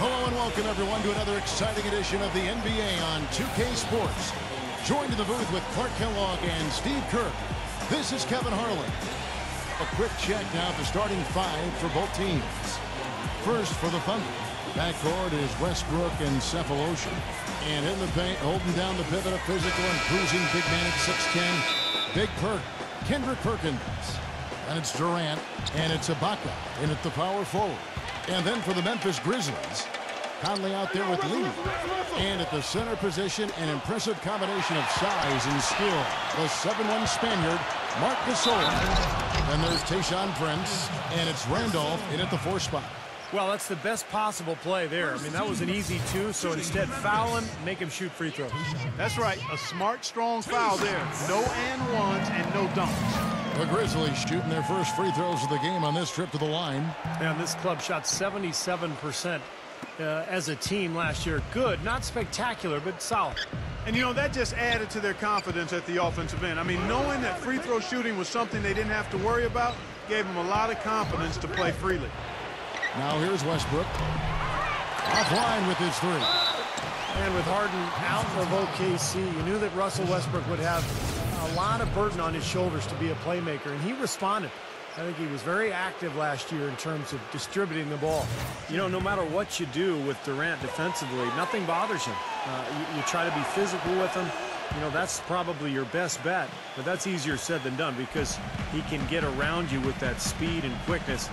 Hello and welcome everyone to another exciting edition of the NBA on 2K Sports. Joined in the booth with Clark Kellogg and Steve Kerr. This is Kevin Harlan. A quick check now for starting five for both teams. First for the Thunder. Backcourt is Westbrook and Sefolosha. And in the paint, holding down the pivot, a physical and cruising big man at 6'10", Big Kendrick Perkins. And it's Durant, and it's Ibaka in at the power forward. And then for the Memphis Grizzlies, Conley out there with Leuer. And at the center position, an impressive combination of size and skill. The 7'1" Spaniard, Marc Gasol. Then there's Tayshaun Prince, and it's Randolph in at the 4 spot. Well, that's the best possible play there. I mean, that was an easy 2, so instead foul him, make him shoot free throws. That's right, a smart, strong foul there. No and ones and no dunks. The Grizzlies shooting their first free throws of the game on this trip to the line. And this club shot 77% as a team last year. Good, not spectacular, but solid. And, you know, that just added to their confidence at the offensive end. I mean, knowing that free throw shooting was something they didn't have to worry about gave them a lot of confidence to play freely. Now here's Westbrook. Offline with his 3. And with Harden out of OKC, you knew that Russell Westbrook would have a lot of burden on his shoulders to be a playmaker, and he responded. I think he was very active last year in terms of distributing the ball. You know, no matter what you do with Durant defensively, nothing bothers him. You try to be physical with him. You know, that's probably your best bet, but that's easier said than done because he can get around you with that speed and quickness.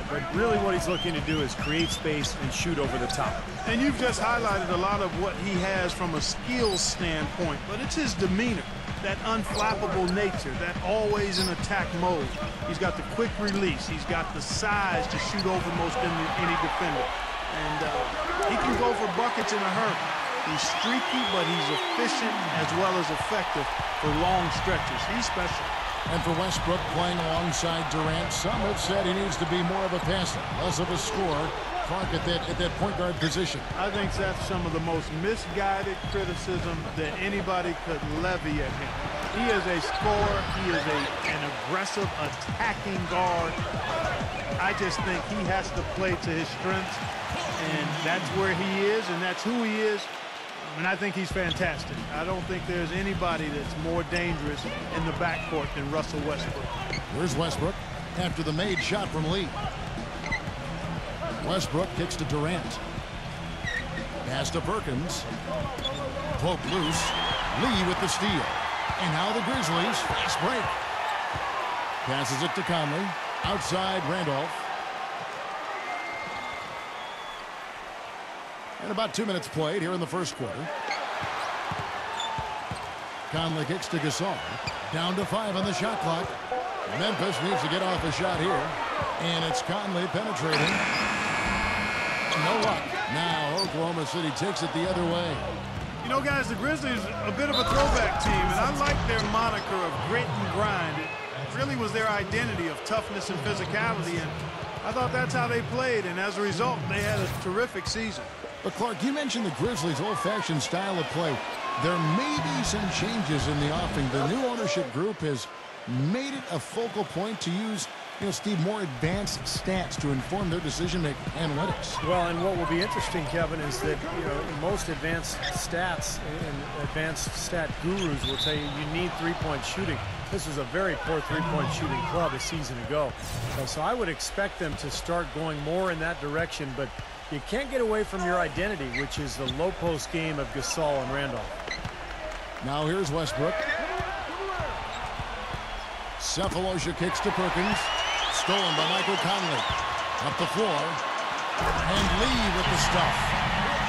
But really what he's looking to do is create space and shoot over the top. And you've just highlighted a lot of what he has from a skills standpoint, but it's his demeanor, that unflappable nature, that always in attack mode. He's got the quick release. He's got the size to shoot over most any defender. And he can go for buckets in a hurry. He's streaky, but he's efficient as well as effective for long stretches. He's special. And for Westbrook playing alongside Durant, some have said he needs to be more of a passer, less of a scorer. Clark at that point guard position. I think that's some of the most misguided criticism that anybody could levy at him. He is a scorer. He is an aggressive, attacking guard. I just think he has to play to his strengths, and that's where he is, and that's who he is. And I think he's fantastic. I don't think there's anybody that's more dangerous in the backcourt than Russell Westbrook. Here's Westbrook after the made shot from Lee. Westbrook kicks to Durant. Pass to Perkins. Poke loose. Lee with the steal. And now the Grizzlies fast break. Passes it to Conley. Outside Randolph. And about 2 minutes played here in the first quarter. Conley kicks to Gasol. Down to 5 on the shot clock. Memphis needs to get off a shot here. And it's Conley penetrating. No luck. Now Oklahoma City takes it the other way. You know, guys, the Grizzlies a bit of a throwback team, and I like their moniker of grit and grind. It really was their identity of toughness and physicality, and I thought that's how they played, and as a result, they had a terrific season. But, Clark, you mentioned the Grizzlies' old-fashioned style of play. There may be some changes in the offing. The new ownership group has made it a focal point to use, Steve, more advanced stats to inform their decision-making analytics. Well, and what will be interesting, Kevin, is that, most advanced stats and advanced stat gurus will tell you you need three-point shooting. This was a very poor three-point shooting club a season ago. So I would expect them to start going more in that direction, but you can't get away from your identity, which is the low post game of Gasol and Randolph. Now here's Westbrook. Sefolosha kicks to Perkins. Stolen by Michael Conley. Up the floor. And Lee with the stuff.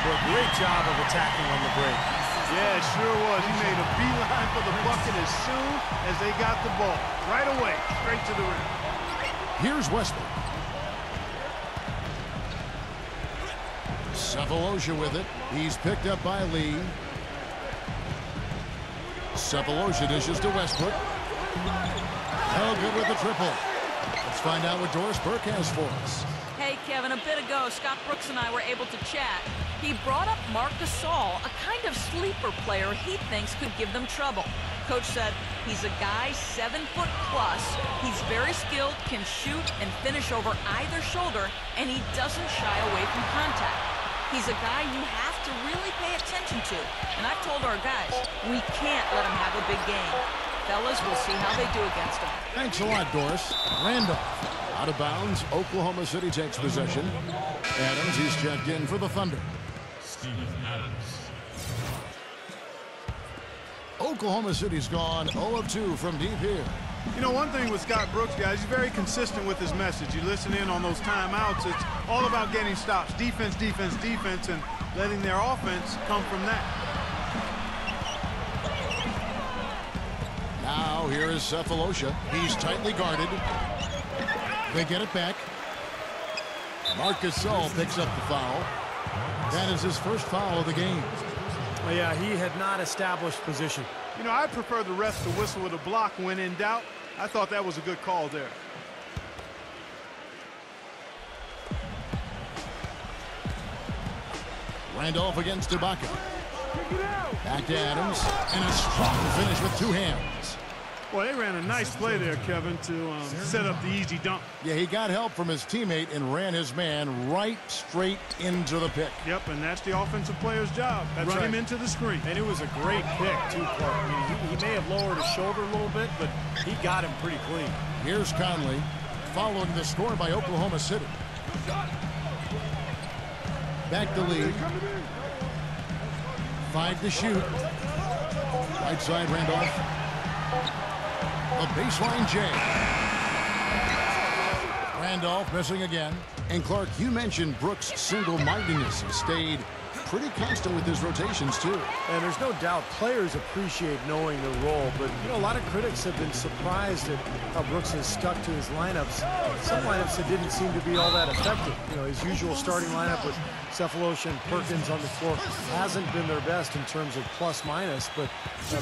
Well, great job of attacking on the break. Yeah, it sure was. He made a beeline for the bucket as soon as they got the ball. Right away, straight to the rim. Here's Westbrook. Sefolosha with it. He's picked up by Lee. Sefolosha dishes to Westbrook. Held good with the triple. Let's find out what Doris Burke has for us. Hey, Kevin, a bit ago, Scott Brooks and I were able to chat. He brought up Marc Gasol, a kind of sleeper player he thinks could give them trouble. Coach said he's a guy 7 foot plus. He's very skilled, can shoot and finish over either shoulder, and he doesn't shy away from contact. He's a guy you have to really pay attention to. And I've told our guys, we can't let him have a big game. Fellas, we'll see how they do against him. Thanks a lot, Doris. Randolph. Out of bounds. Oklahoma City takes possession. Adams, he's checked in for the Thunder. Oklahoma City's gone 0 of 2 from deep here. You know, one thing with Scott Brooks, guys, he's very consistent with his message. You listen in on those timeouts, it's all about getting stops. Defense, defense, defense, and letting their offense come from that. Now, here is Sefolosha. He's tightly guarded. They get it back. Gasol picks up the foul. That is his first foul of the game. Well, yeah, he had not established position. You know, I prefer the refs to whistle with a block when in doubt. I thought that was a good call there. Randolph against Ibaka. Back to Adams. And a strong finish with two hands. Well, they ran a nice play there, Kevin, to set up the easy dunk. Yeah, he got help from his teammate and ran his man right straight into the pick. Yep, and that's the offensive player's job. Run him into the screen. And it was a great pick, too, Clark. I mean, he may have lowered his shoulder a little bit, but he got him pretty clean. Here's Conley, following the score by Oklahoma City. Back to lead. 5 to shoot. Right side, Randolph. A baseline J. Randolph missing again. And Clark, you mentioned Brooks' single-mindedness. He stayed pretty constant with his rotations, too. And there's no doubt players appreciate knowing their role, but, you know, a lot of critics have been surprised at how Brooks has stuck to his lineups. Some lineups that didn't seem to be all that effective. You know, his usual starting lineup with Sefolosha and Perkins on the floor hasn't been their best in terms of plus-minus, but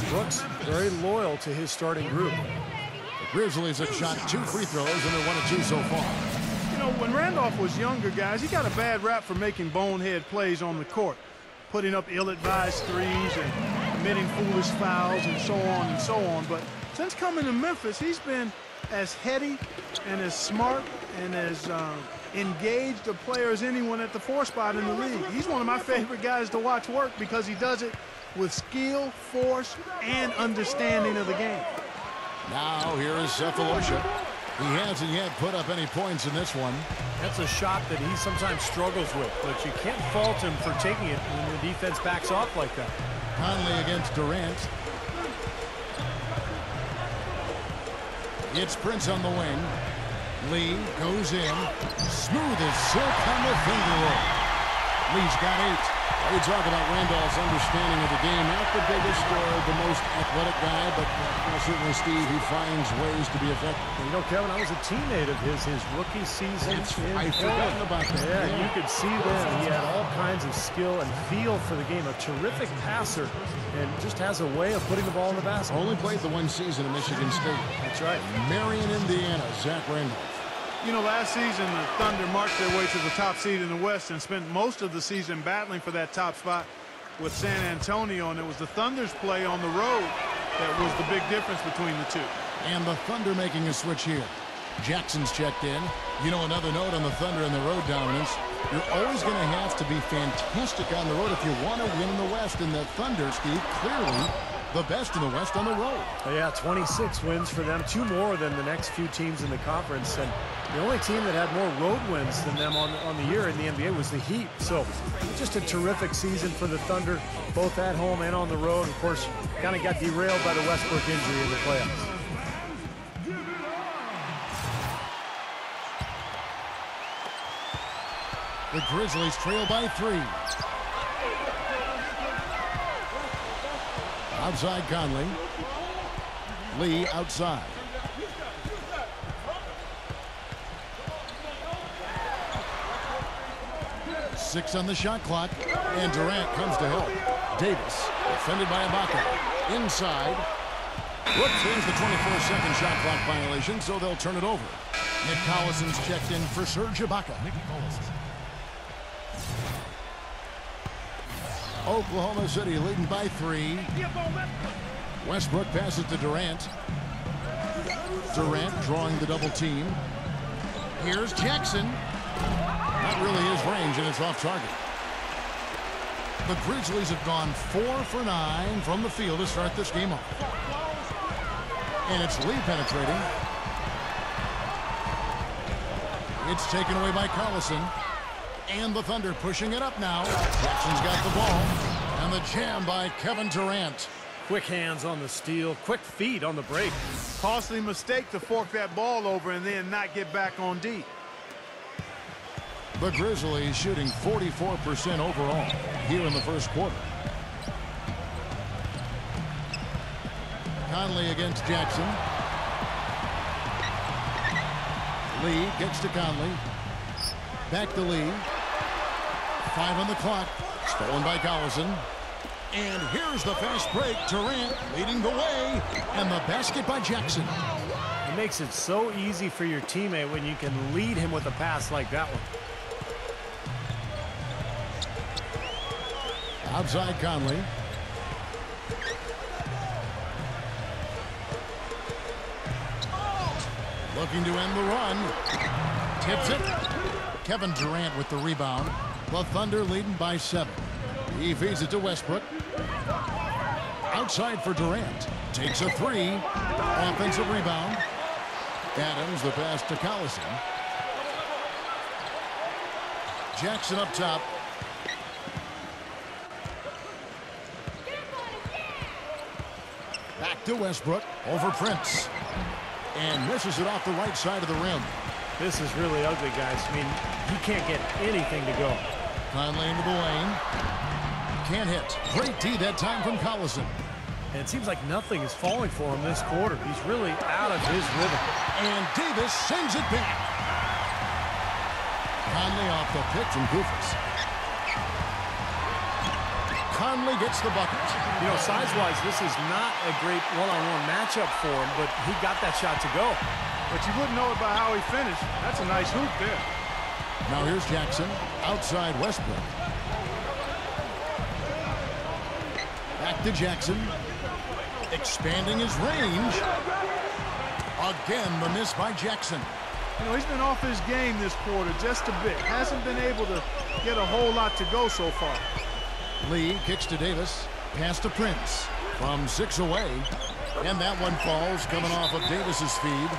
Brooks very loyal to his starting group. The Grizzlies have shot 2 free throws, and they're 1 of 2 so far. You know, when Randolph was younger, guys, he got a bad rap for making bonehead plays on the court, putting up ill-advised threes and committing foolish fouls and so on and so on. But since coming to Memphis, he's been as heady and as smart and as engaged a player as anyone at the 4 spot in the league. He's one of my favorite guys to watch work because he does it with skill, force, and understanding of the game. Now here is Sefolosha. He hasn't yet put up any points in this one. That's a shot that he sometimes struggles with, but you can't fault him for taking it when the defense backs off like that. Conley against Durant. It's Prince on the wing. Lee goes in. Smooth as silk on the finger roll. Lee's got 8. We talk about Randolph's understanding of the game. Not the biggest or the most athletic guy, but certainly, Steve, he finds ways to be effective. You know, Kevin, I was a teammate of his rookie season. I've forgotten about that. Yeah, you could see that. He had all kinds of skill and feel for the game. A terrific passer and just has a way of putting the ball in the basket. Only played the 1 season at Michigan State. That's right. Marion, Indiana, Zach Randolph. You know, last season, the Thunder marched their way to the top seed in the West and spent most of the season battling for that top spot with San Antonio, and it was the Thunder's play on the road that was the big difference between the two. And the Thunder making a switch here. Jackson's checked in. You know, another note on the Thunder and the road dominance. You're always going to have to be fantastic on the road if you want to win in the West. And the Thunder, Steve, clearly the best in the West on the road. Yeah, 26 wins for them, 2 more than the next few teams in the conference. And the only team that had more road wins than them on the year in the NBA was the Heat. So just a terrific season for the Thunder, both at home and on the road. Of course, kind of got derailed by the Westbrook injury in the playoffs. The Grizzlies trail by 3. Outside Conley. Lee outside. Six on the shot clock, and Durant comes to help. Davis, defended by Ibaka. Inside. Brooks wins the 24-second shot clock violation, so they'll turn it over. Nick Collison's checked in for Serge Ibaka. Oklahoma City leading by 3. Westbrook passes to Durant. Durant drawing the double team. Here's Jackson. Not really his range, and it's off target. The Grizzlies have gone 4 for 9 from the field to start this game off. And it's Lee penetrating. It's taken away by Collison. And the Thunder pushing it up now. Jackson's got the ball. And the jam by Kevin Durant. Quick hands on the steal. Quick feet on the break. Costly mistake to fork that ball over and then not get back on D. The Grizzlies shooting 44% overall here in the first quarter. Conley against Jackson. Lee kicks to Conley. Back to Lee. 5 on the clock. Stolen by Collison. And here's the fast break. Durant leading the way. And the basket by Jackson. It makes it so easy for your teammate when you can lead him with a pass like that one. Outside Conley. Looking to end the run. Tips it. Kevin Durant with the rebound. The Thunder leading by 7. He feeds it to Westbrook. Outside for Durant. Takes a 3. Offensive rebound. Adams the pass to Collison. Jackson up top. Back to Westbrook. Over Prince. And misses it off the right side of the rim. This is really ugly, guys. I mean, he can't get anything to go. Conley into the lane. Can't hit. Great D that time from Collison. And it seems like nothing is falling for him this quarter. He's really out of his rhythm. And Davis sends it back. Conley off the pick from Koufos. Conley gets the bucket. You know, size-wise, this is not a great one-on-one matchup for him, but he got that shot to go. But you wouldn't know it by how he finished. That's a nice hoop there. Now here's Jackson. Outside Westbrook. Back to Jackson. Expanding his range. Again, the miss by Jackson. You know, he's been off his game this quarter just a bit. Hasn't been able to get a whole lot to go so far. Lee kicks to Davis. Pass to Prince. From 6 away. And that one falls coming off of Davis's feed.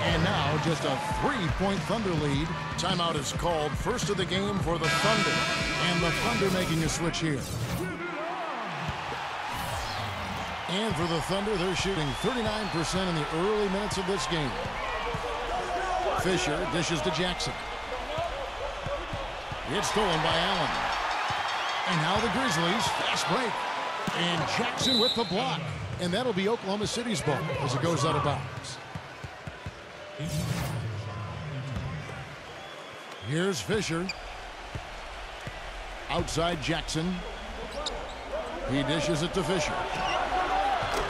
And now just a 3-point Thunder lead. Timeout is called. First of the game for the Thunder. And the Thunder making a switch here. And for the Thunder, they're shooting 39% in the early minutes of this game. Fisher dishes to Jackson. It's stolen by Allen. And now the Grizzlies, fast break. And Jackson with the block. And that'll be Oklahoma City's ball as it goes out of bounds. Here's Fisher. Outside Jackson. He dishes it to Fisher.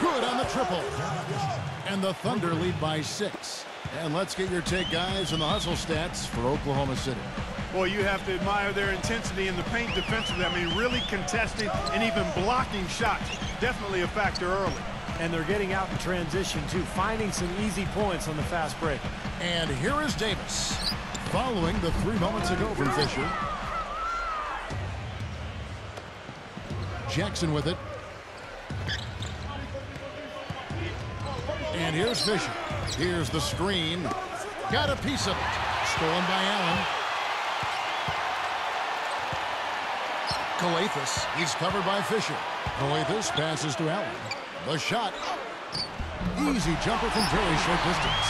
Good on the triple. And the Thunder lead by 6. And let's get your take, guys, on the hustle stats for Oklahoma City. Boy, you have to admire their intensity in the paint defensively. I mean, really contesting and even blocking shots. Definitely a factor early. And they're getting out in transition, too, finding some easy points on the fast break. And here is Davis, following the 3 moments ago from Fisher. Jackson with it. And here's Fisher. Here's the screen. Got a piece of it. Stolen by Allen. Calathes. He's covered by Fisher. Calathes passes to Allen. The shot. Easy jumper from very short distance.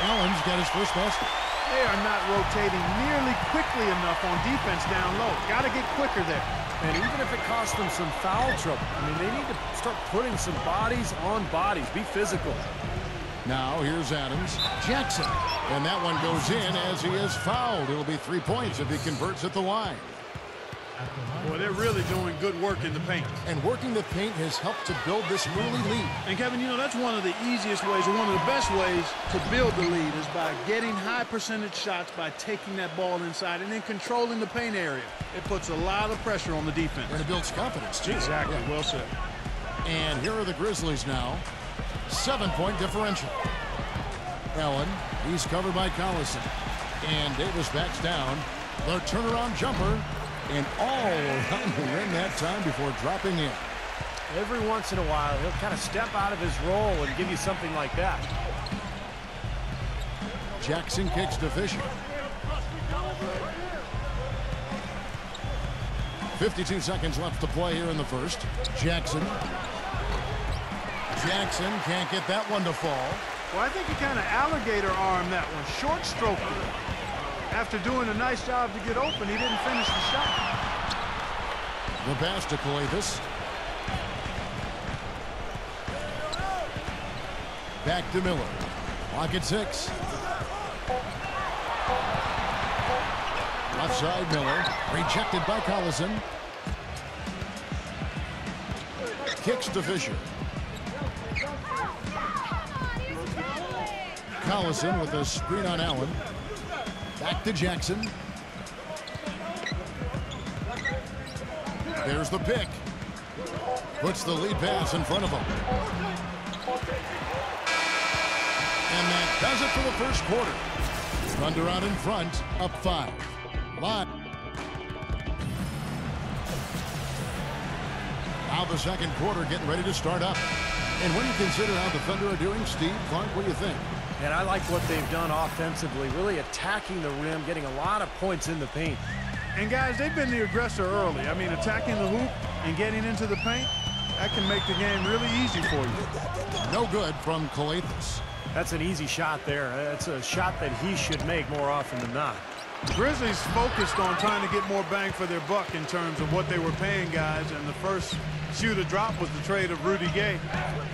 Allen's got his first basket. They are not rotating nearly quickly enough on defense down low. Got to get quicker there. And even if it costs them some foul trouble, I mean, they need to start putting some bodies on bodies. Be physical. Now here's Adams. Jackson. And that one goes in as he is fouled. It'll be 3 points if he converts at the line. Boy, they're really doing good work in the paint. And working the paint has helped to build this early lead. And Kevin, you know, that's one of the easiest ways, or one of the best ways to build the lead is by getting high percentage shots, by taking that ball inside and then controlling the paint area. It puts a lot of pressure on the defense. And it builds confidence, too. Exactly. Yeah. Well said. And here are the Grizzlies now. 7-point differential. Allen, he's covered by Collison. And Davis backs down. The turnaround jumper. And all around the rim that time before dropping in. Every once in a while, he'll kind of step out of his role and give you something like that. Jackson kicks to Fisher. 52 seconds left to play here in the first. Jackson can't get that one to fall. Well, I think he kind of alligator armed that one. Short stroke. After doing a nice job to get open, he didn't finish the shot. The pass to Calathes. Back to Miller. Clock at 6. Left side, Miller. Rejected by Collison. Kicks to Fisher. Collison with a screen on Allen. Back to Jackson. There's the pick. Puts the lead pass in front of him. And that does it for the first quarter. Thunder out in front, up 5. Live. Now the second quarter getting ready to start up. And when you consider how the Thunder are doing, Steve, Clark, what do you think? And I like what they've done offensively, really attacking the rim, getting a lot of points in the paint. And guys, they've been the aggressor early. I mean, attacking the hoop and getting into the paint, that can make the game really easy for you. No good from Calathes. That's an easy shot there. That's a shot that he should make more often than not. The Grizzlies focused on trying to get more bang for their buck in terms of what they were paying guys, and the first shoe to drop was the trade of Rudy Gay.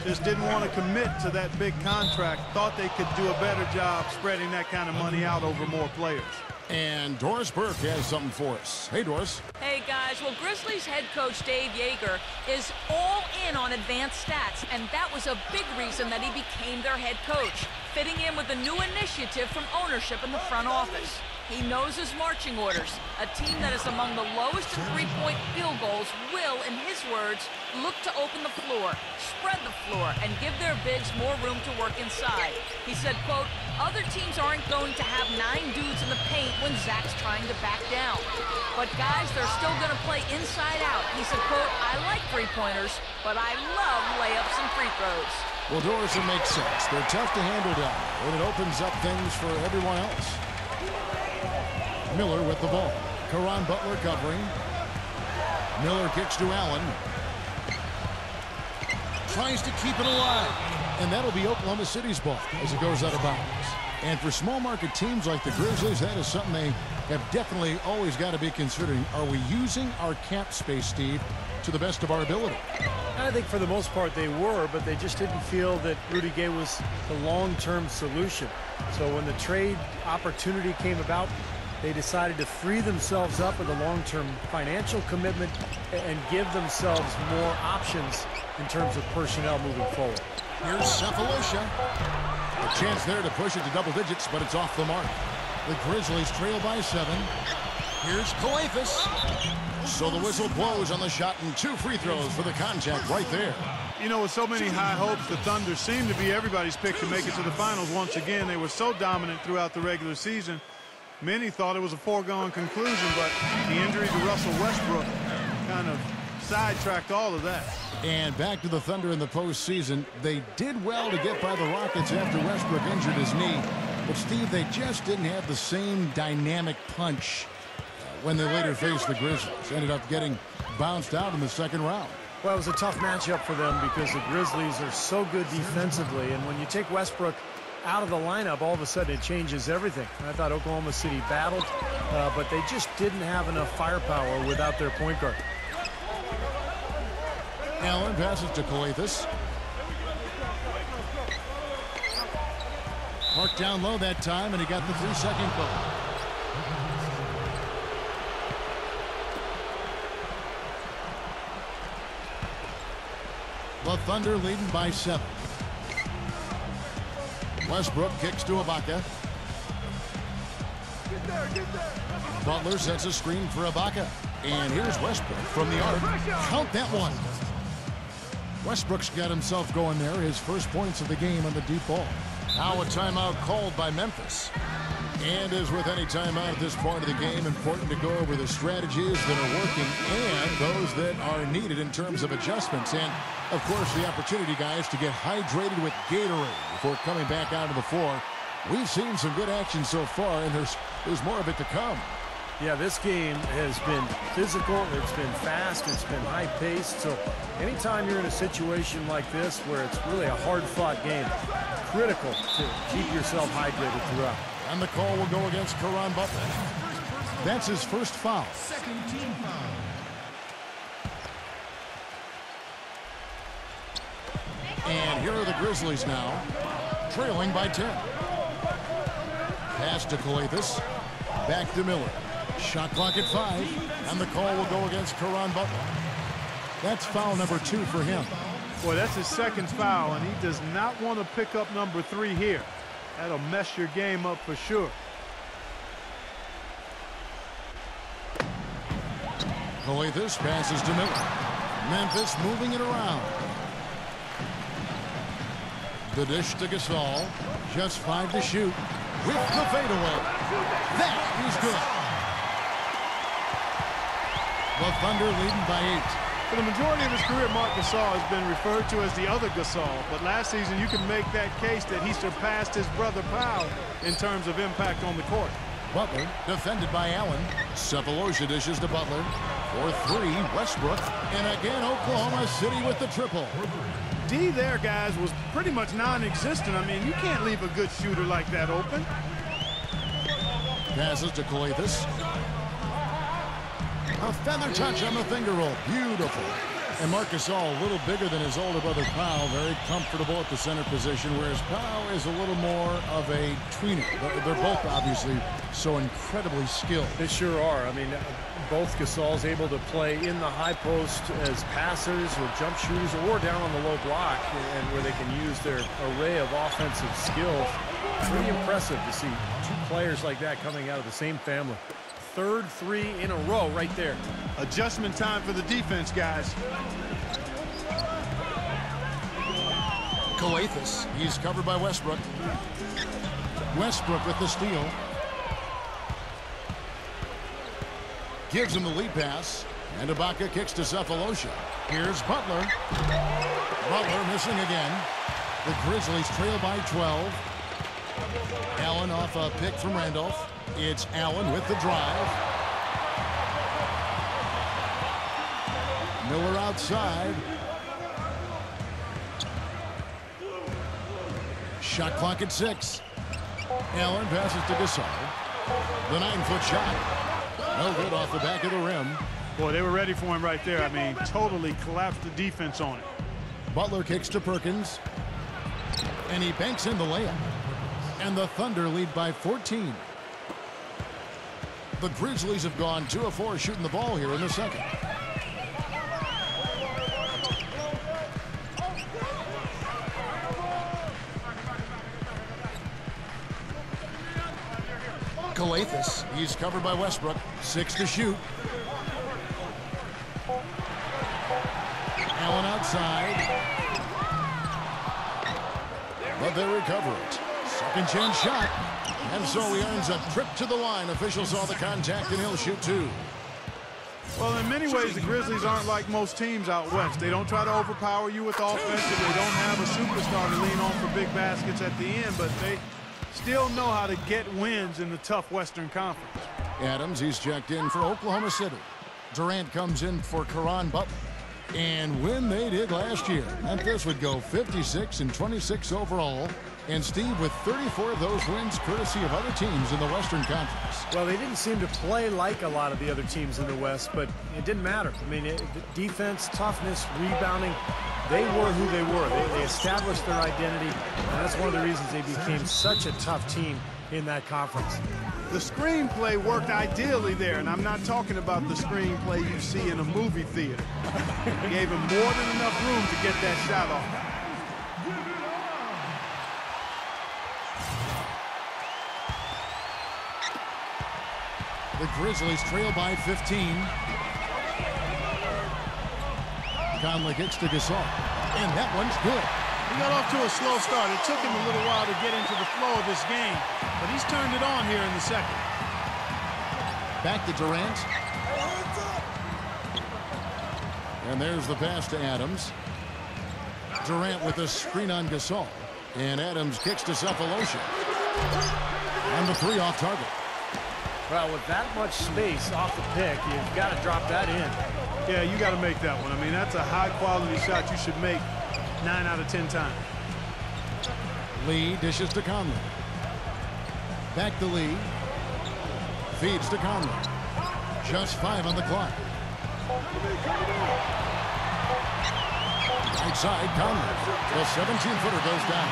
Just didn't want to commit to that big contract. Thought they could do a better job spreading that kind of money out over more players. And Doris Burke has something for us. Hey, Doris. Hey, guys. Well, Grizzlies head coach Dave Yeager is all in on advanced stats, and that was a big reason that he became their head coach, fitting in with a new initiative from ownership in the front office. He knows his marching orders. A team that is among the lowest in three-point field goals will, in his words, look to open the floor, spread the floor, and give their bigs more room to work inside. He said, quote, other teams aren't going to have 9 dudes in the paint when Zach's trying to back down. But guys, they're still going to play inside out. He said, quote, I like three-pointers, but I love layups and free throws. Well, Doris, it makes sense. They're tough to handle down, and it opens up things for everyone else. Miller with the ball. Caron Butler covering. Miller kicks to Allen. Tries to keep it alive. And that'll be Oklahoma City's ball as it goes out of bounds. And for small market teams like the Grizzlies, that is something they have definitely always got to be considering. Are we using our cap space, Steve, to the best of our ability? I think for the most part they were, but they just didn't feel that Rudy Gay was the long-term solution. So when the trade opportunity came about, they decided to free themselves up with a long-term financial commitment and give themselves more options in terms of personnel moving forward. Here's Sefolosha. A chance there to push it to double digits, but it's off the mark. The Grizzlies trail by 7. Here's Calathes. So the whistle blows on the shot, and 2 free throws for the contact right there. You know, with so many high hopes, the Thunder seem to be everybody's pick to make it to the finals once again. They were so dominant throughout the regular season. Many thought it was a foregone conclusion, but the injury to Russell Westbrook kind of sidetracked all of that. And back to the Thunder in the postseason. They did well to get by the Rockets after Westbrook injured his knee. But, Steve, they just didn't have the same dynamic punch when they later faced the Grizzlies. Ended up getting bounced out in the second round. Well, it was a tough matchup for them because the Grizzlies are so good defensively. And when you take Westbrook out of the lineup, all of a sudden it changes everything. I thought Oklahoma City battled, but they just didn't have enough firepower without their point guard. Allen passes to Calathes. Marked down low that time, and he got the 3-second call. The Thunder leading by 7. Westbrook kicks to Ibaka. Butler sets a screen for Ibaka. And here's Westbrook from the arc. Count that one. Westbrook's got himself going there. His first points of the game on the deep ball. Now a timeout called by Memphis. And as with any timeout at this point of the game, important to go over the strategies that are working and those that are needed in terms of adjustments. And, of course, the opportunity, guys, to get hydrated with Gatorade before coming back out to the floor. We've seen some good action so far, and there's more of it to come. Yeah, this game has been physical, it's been fast, it's been high-paced. So anytime you're in a situation like this where it's really a hard-fought game, critical to keep yourself hydrated throughout. And the call will go against Caron Butler. That's his first foul. Second team foul. And here are the Grizzlies now, trailing by 10. Pass to Calathes. Back to Miller. Shot clock at 5. And the call will go against Caron Butler. That's foul number 2 for him. Boy, that's his second foul, and he does not want to pick up number 3 here. That'll mess your game up for sure. Calathes passes to Miller. Memphis moving it around. The dish to Gasol. Just 5 to shoot. With the fadeaway. That is good. The Thunder leading by 8. For the majority of his career, Marc Gasol has been referred to as the other Gasol. But last season, you can make that case that he surpassed his brother Powell in terms of impact on the court. Butler defended by Allen. Sefolosha dishes to Butler. For 3, Westbrook. And again, Oklahoma City with the triple. D there, guys, was pretty much non-existent. I mean, you can't leave a good shooter like that open. Passes to Calathes. A feather touch on the finger roll. Beautiful. And Marc Gasol, a little bigger than his older brother Powell, very comfortable at the center position, whereas Powell is a little more of a tweener. They're both obviously so incredibly skilled. They sure are. I mean, both Gasol's able to play in the high post as passers or jump shooters or down on the low block, and where they can use their array of offensive skills. Pretty impressive to see 2 players like that coming out of the same family. Third 3 in a row right there. Adjustment time for the defense, guys. Calathes. He's covered by Westbrook. Westbrook with the steal. Gives him the lead pass. And Ibaka kicks to Sefolosha. Here's Butler. Butler missing again. The Grizzlies trail by 12. Allen off a pick from Randolph. It's Allen with the drive. Miller outside. Shot clock at 6. Allen passes to Gasol. The 9-foot shot. No good off the back of the rim. Boy, they were ready for him right there. I mean, totally collapsed the defense on it. Butler kicks to Perkins. And he banks in the layup. And the Thunder lead by 14. The Grizzlies have gone 2 of 4 shooting the ball here in the second. Calathes. He's covered by Westbrook. 6 to shoot. Allen outside. But they recover it. Second chance shot. And so he earns a trip to the line. Officials saw the contact, and he'll shoot 2. Well, in many ways, the Grizzlies aren't like most teams out west. They don't try to overpower you with offense, and they don't have a superstar to lean on for big baskets at the end, but they still know how to get wins in the tough Western Conference. Adams, he's checked in for Oklahoma City. Durant comes in for Caron Butler. And when they did last year, Memphis would go 56-26 overall. And Steve, with 34 of those wins courtesy of other teams in the Western Conference. Well, they didn't seem to play like a lot of the other teams in the West, but it didn't matter. I mean, defense, toughness, rebounding, they were who they were. They established their identity, and that's one of the reasons they became such a tough team in that conference. The screenplay worked ideally there, and I'm not talking about the screenplay you see in a movie theater. Gave him more than enough room to get that shot off. The Grizzlies trail by 15. Conley kicks to Gasol. And that one's good. He got off to a slow start. It took him a little while to get into the flow of this game, but he's turned it on here in the second. Back to Durant. And there's the pass to Adams. Durant with a screen on Gasol. And Adams kicks to Sefolosha. And the three off target. Well, with that much space off the pick, you've got to drop that in. Yeah, you got to make that one. I mean, that's a high-quality shot you should make 9 out of 10 times. Lee dishes to Conley. Back to Lee. Feeds to Conley. Just 5 on the clock. Right side, Conley. The 17-footer goes down.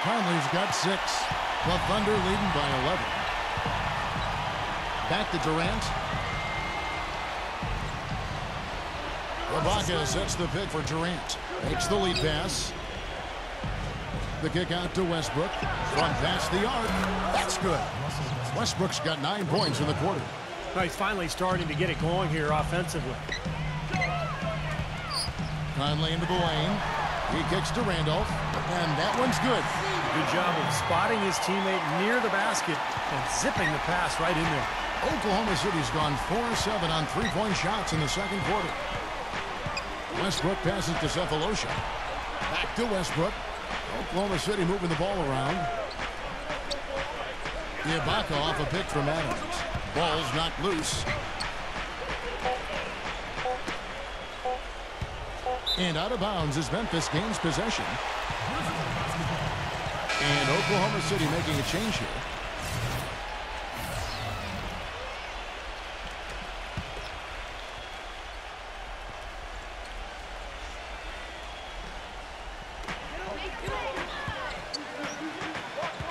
Conley's got 6. The Thunder leading by 11. Back to Durant. Ibaka sets the pick for Durant. Makes the lead pass. The kick out to Westbrook. Front pass the arc. That's good. Westbrook's got 9 points in the quarter. Well, he's finally starting to get it going here offensively. Conley into the lane. He kicks to Randolph. And that one's good. Good job of spotting his teammate near the basket and zipping the pass right in there. Oklahoma City's gone 4-7 on three-point shots in the second quarter. Westbrook passes to Sefolosha. Back to Westbrook. Oklahoma City moving the ball around. Ibaka off a pick from Adams. Ball's knocked loose. And out of bounds as Memphis gains possession. And Oklahoma City making a change here.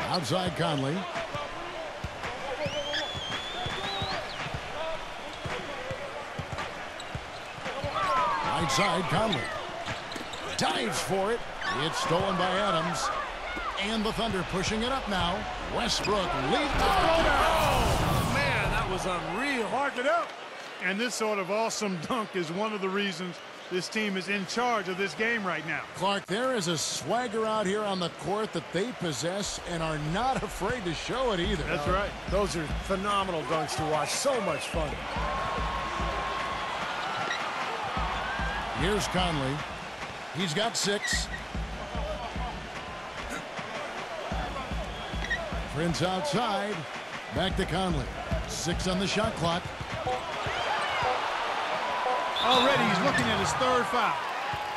Outside Conley. Right side Conley. Dives for it. It's stolen by Adams. And the Thunder pushing it up now. Westbrook leads the Oh, man, that was unreal. Mark it up. And this sort of awesome dunk is one of the reasons this team is in charge of this game right now. Clark, there is a swagger out here on the court that they possess and are not afraid to show it either. That's right. Those are phenomenal dunks to watch. So much fun. Here's Conley. He's got 6. Prince outside. Back to Conley. 6 on the shot clock. Already he's looking at his 3rd foul.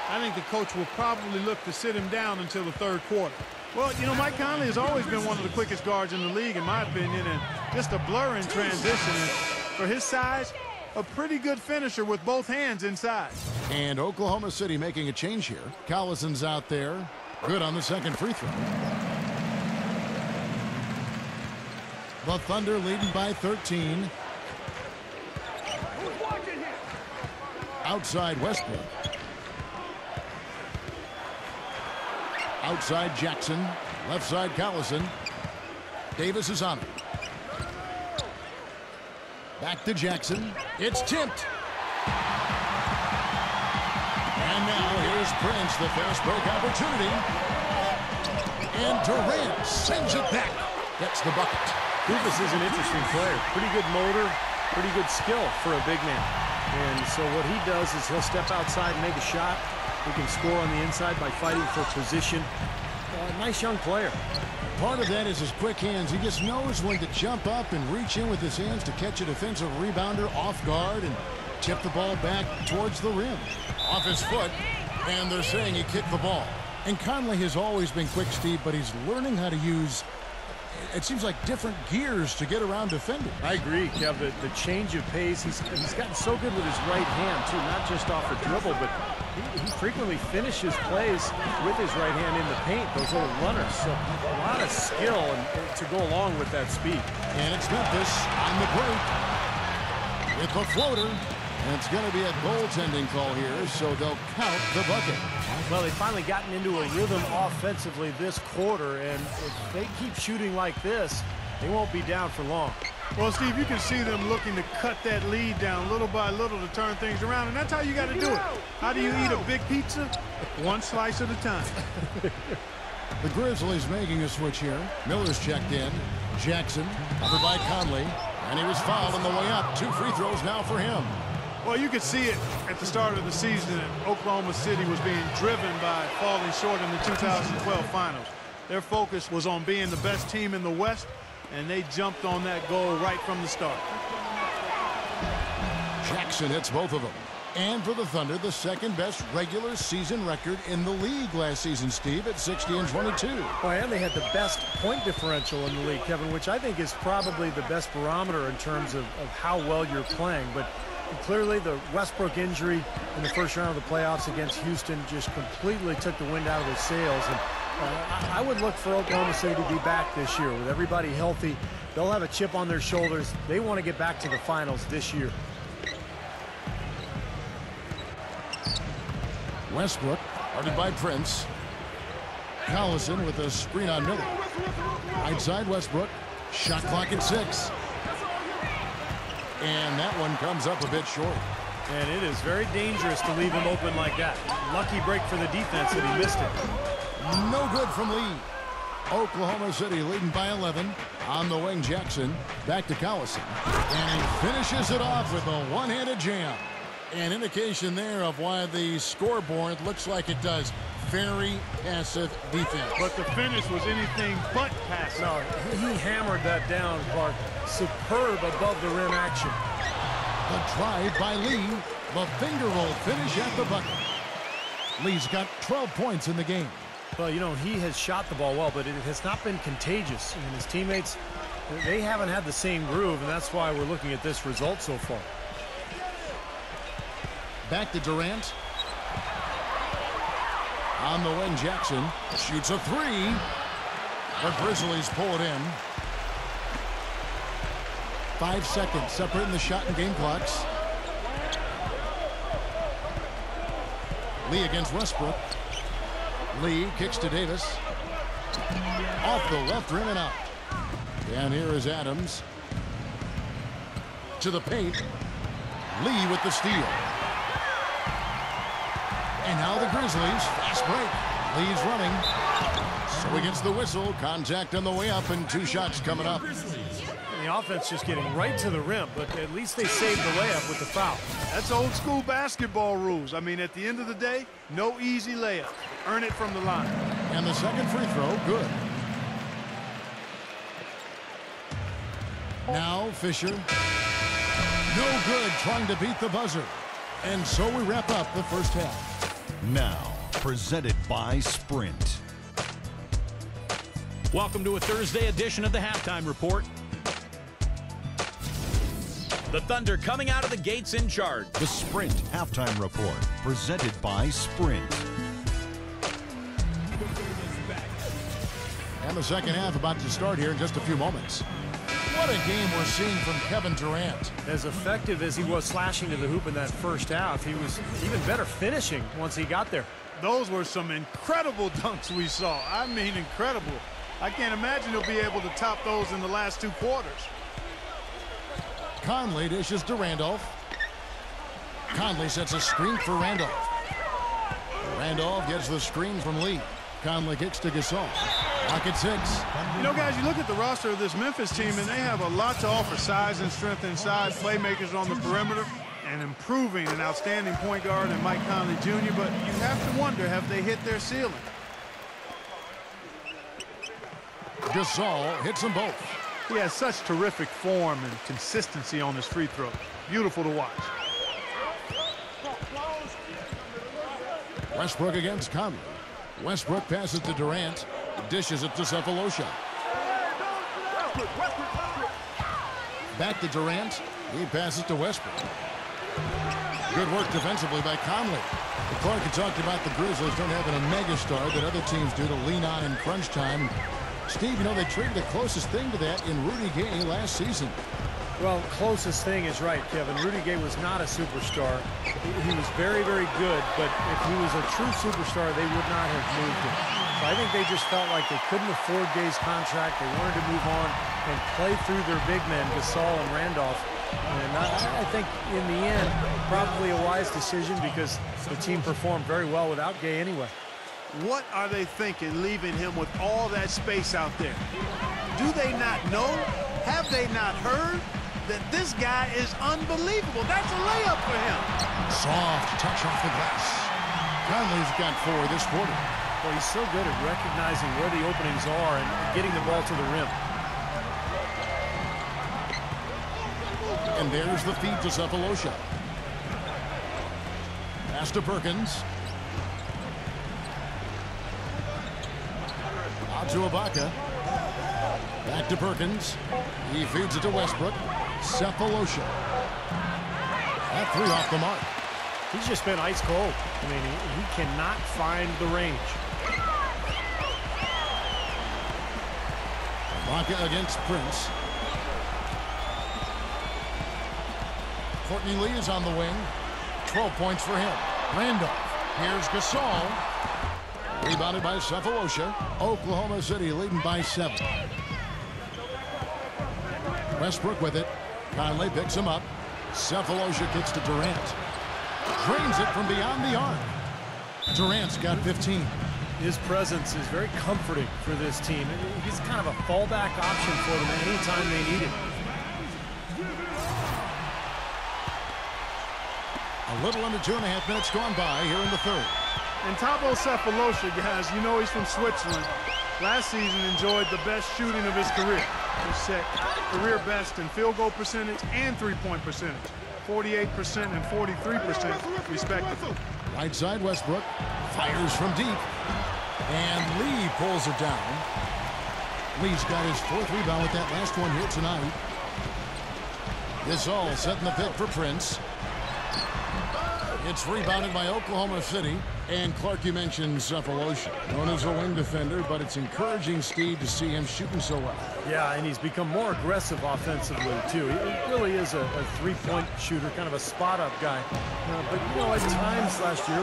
I think the coach will probably look to sit him down until the 3rd quarter. Well, you know, Mike Conley has always been one of the quickest guards in the league, in my opinion, and just a blur in transition. And for his size, a pretty good finisher with both hands inside. And Oklahoma City making a change here. Collison's out there. Good on the second free throw. The Thunder leading by 13. Outside Westbrook. Outside Jackson. Left side Collison. Davis is on it. Back to Jackson. It's tipped. And now here's Prince, the fast break opportunity. And Durant sends it back. Gets the bucket. Koufos is an interesting player. Pretty good motor, pretty good skill for a big man. And so what he does is he'll step outside and make a shot. He can score on the inside by fighting for position. Nice young player. Part of that is his quick hands. He just knows when to jump up and reach in with his hands to catch a defensive rebounder off guard and tip the ball back towards the rim. Off his foot, and they're saying he kicked the ball. And Conley has always been quick, Steve, but he's learning how to use, it seems like, different gears to get around defenders. I agree, Kev. The change of pace, he's gotten so good with his right hand, too, not just off the dribble, but he frequently finishes plays with his right hand in the paint, those little runners. So a lot of skill and to go along with that speed. And it's Memphis on the break with the floater. And it's going to be a goaltending call here, so they'll count the bucket. Well, they've finally gotten into a rhythm offensively this quarter, and if they keep shooting like this, They won't be down for long. Well, Steve, you can see them looking to cut that lead down little by little to turn things around, and that's how you got to do it. How do you eat a big pizza? One slice at a time. The Grizzlies making a switch here. Miller's checked in. Jackson, covered by Conley, and he was fouled on the way up. 2 free throws now for him. Well, you could see it at the start of the season that Oklahoma City was being driven by falling short in the 2012 finals. Their focus was on being the best team in the West, and they jumped on that goal right from the start. Jackson hits both of them. And for the Thunder, the second best regular season record in the league last season, Steve, at 60-22. Well, and they had the best point differential in the league, Kevin, which I think is probably the best barometer in terms of how well you're playing. But clearly the Westbrook injury in the first round of the playoffs against Houston just completely took the wind out of their sails. And I would look for Oklahoma City to be back this year. With everybody healthy, they'll have a chip on their shoulders. They want to get back to the finals this year. Westbrook, guarded by Prince. Collison with a screen on Miller. Right side Westbrook. Shot clock at 6. And that one comes up a bit short. And it is very dangerous to leave him open like that. Lucky break for the defense that he missed it. No good from Lee. Oklahoma City leading by 11. On the wing, Jackson. Back to Collison. And he finishes it off with a one-handed jam. An indication there of why the scoreboard looks like it does. Very passive defense. But the finish was anything but passive. No, he hammered that down, Clark. Superb above the rim action. The drive by Lee. The finger roll finish at the bucket. Lee's got 12 points in the game. Well, you know, he has shot the ball well, but it has not been contagious. And his teammates, they haven't had the same groove, and that's why we're looking at this result so far. Back to Durant. On the wing, Jackson shoots a 3. The Grizzlies pull it in. 5 seconds separating the shot and game clocks. Lee against Westbrook. Lee kicks to Davis. Off the left rim and out. Down here is Adams. To the paint. Lee with the steal. And now the Grizzlies, fast break. Lee's running. So he gets the whistle. Contact on the way up and 2 shots coming up. And the offense just getting right to the rim, but at least they saved the layup with the foul. That's old school basketball rules. I mean, at the end of the day, no easy layup. Earn it from the line. And the second free throw, good. Now Fisher. No good, trying to beat the buzzer. And so we wrap up the first half. Now, presented by Sprint. Welcome to a Thursday edition of the Halftime Report. The Thunder coming out of the gates in charge. The Sprint Halftime Report, presented by Sprint. And the second half about to start here in just a few moments. What a game we're seeing from Kevin Durant. As effective as he was slashing to the hoop in that first half, he was even better finishing once he got there. Those were some incredible dunks we saw. I mean, incredible. I can't imagine he'll be able to top those in the last 2 quarters. Conley dishes to Randolph. Conley sets a screen for Randolph. Randolph gets the screen from Lee. Conley kicks to Gasol. Clock at 6. You know, guys, you look at the roster of this Memphis team, and they have a lot to offer. Size and strength inside, playmakers on the perimeter, and improving an outstanding point guard in Mike Conley Jr., but you have to wonder, have they hit their ceiling? Gasol hits them both. He has such terrific form and consistency on his free throws. Beautiful to watch. Westbrook against Conley. Westbrook passes to Durant. Dishes it to Sefolosha. Back to Durant. He passes to Westbrook. Good work defensively by Conley. Clark had talked about the Grizzlies don't have a megastar that other teams do to lean on in crunch time. Steve, you know, they traded the closest thing to that in Rudy Gay last season. Well, closest thing is right, Kevin. Rudy Gay was not a superstar. He was very, very good, but if he was a true superstar, they would not have moved him. So I think they just felt like they couldn't afford Gay's contract. They wanted to move on and play through their big men, Gasol and Randolph. And I think in the end, probably a wise decision because the team performed very well without Gay anyway. What are they thinking, leaving him with all that space out there? Do they not know? Have they not heard that this guy is unbelievable? That's a layup for him. Soft touch off the glass. Conley's got 4 this quarter. Well, he's so good at recognizing where the openings are and getting the ball to the rim. And there's the feed to Sefolosha. Pass to Perkins. Out to Ibaka. Back to Perkins. He feeds it to Westbrook. Sefolosha. That 3 off the mark. He's just been ice cold. I mean, he cannot find the range. Ibaka against Prince. Courtney Lee is on the wing. 12 points for him. Randolph. Here's Gasol. Rebounded by Sefolosha. Oklahoma City leading by 7. Westbrook with it. Conley picks him up. Sefolosha kicks to Durant. Drains it from beyond the arc. Durant's got 15. His presence is very comforting for this team. He's kind of a fallback option for them anytime they need it. A little under 2.5 minutes gone by here in the third. And Thabo Sefolosha, guys, you know he's from Switzerland. Last season enjoyed the best shooting of his career. He set career best in field goal percentage and three-point percentage. 48% and 43% respectively. Right side Westbrook fires from deep. And Lee pulls it down. Lee's got his 4th rebound with that last one here tonight. Gasol setting the pick for Prince. It's rebounded by Oklahoma City. And Clark, you mentioned Sefolosha, known as a wing defender, but it's encouraging, Steve, to see him shooting so well. Yeah, and he's become more aggressive offensively, too. He really is a three-point shooter, kind of a spot-up guy. But, you know, at times last year,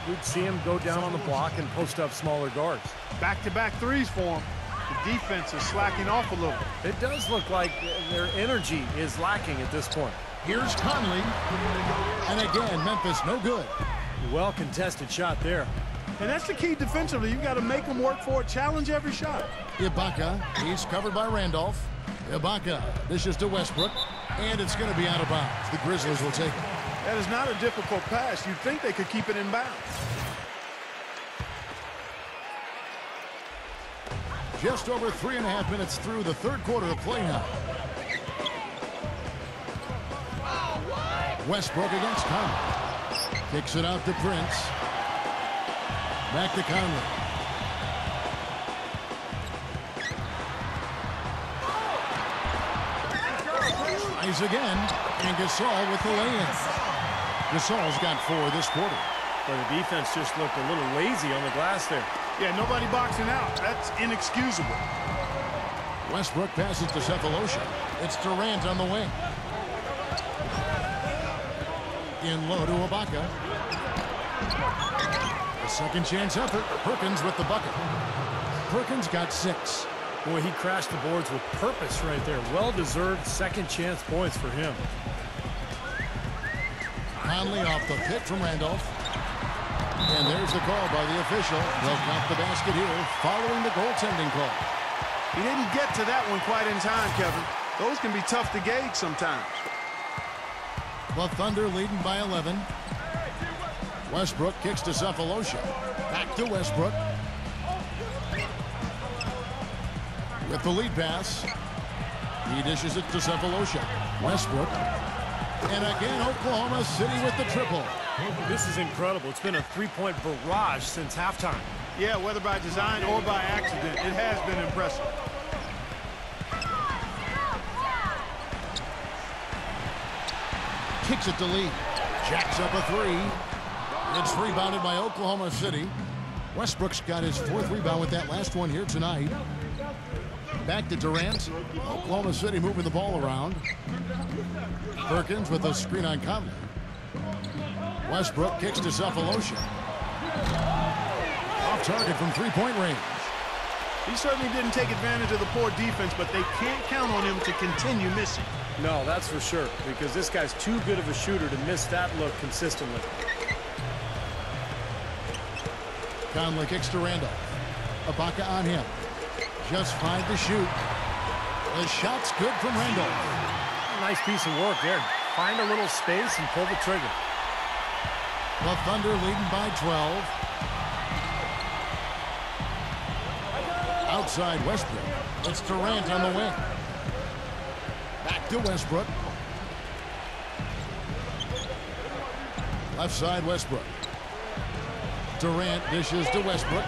we'd see him go down on the block and post up smaller guards. Back-to-back threes for him. The defense is slacking off a little. It does look like their energy is lacking at this point. Here's Conley. And again, Memphis no good. Well-contested shot there. And that's the key defensively. You've got to make them work for it, challenge every shot. Ibaka, he's covered by Randolph. Ibaka dishes to Westbrook, and it's going to be out of bounds. The Grizzlies will take it. That is not a difficult pass. You'd think they could keep it in bounds. Just over 3.5 minutes through the third quarter of play now. Westbrook against Conley. Kicks it out to Prince. Back to Conley. Tries again, and Gasol with the lay-in. Gasol's got 4 this quarter. But the defense just looked a little lazy on the glass there. Yeah, nobody boxing out. That's inexcusable. Westbrook passes to Sefolosha. It's Durant on the wing. In low to Ibaka. A second chance effort. Perkins with the bucket. Perkins got 6. Boy, he crashed the boards with purpose right there. Well-deserved second chance points for him. Conley off the pick from Randolph. And there's the call by the official. They'll count the basket here following the goaltending call. He didn't get to that one quite in time, Kevin. Those can be tough to gauge sometimes. The Thunder leading by 11. Westbrook kicks to Sefolosha. Back to Westbrook. With the lead pass. He dishes it to Sefolosha. Westbrook. And again, Oklahoma City with the triple. This is incredible. It's been a three-point barrage since halftime. Yeah, whether by design or by accident, it has been impressive. Kicks it to Lee. Jacks up a 3. It's rebounded by Oklahoma City. Westbrook's got his 4th rebound with that last one here tonight. Back to Durant. Oklahoma City moving the ball around. Perkins with a screen on Conley. Westbrook kicks to Sefolosha. Off off target from three-point range. He certainly didn't take advantage of the poor defense, but they can't count on him to continue missing. No, that's for sure, because this guy's too good of a shooter to miss that look consistently. Conley kicks to Randolph. Ibaka on him. Just 5 to shoot. The shot's good from Randolph. Nice piece of work there. Find a little space and pull the trigger. The Thunder leading by 12. Outside Westbrook. It's Durant on the wing. Back to Westbrook. Left side Westbrook. Durant dishes to Westbrook.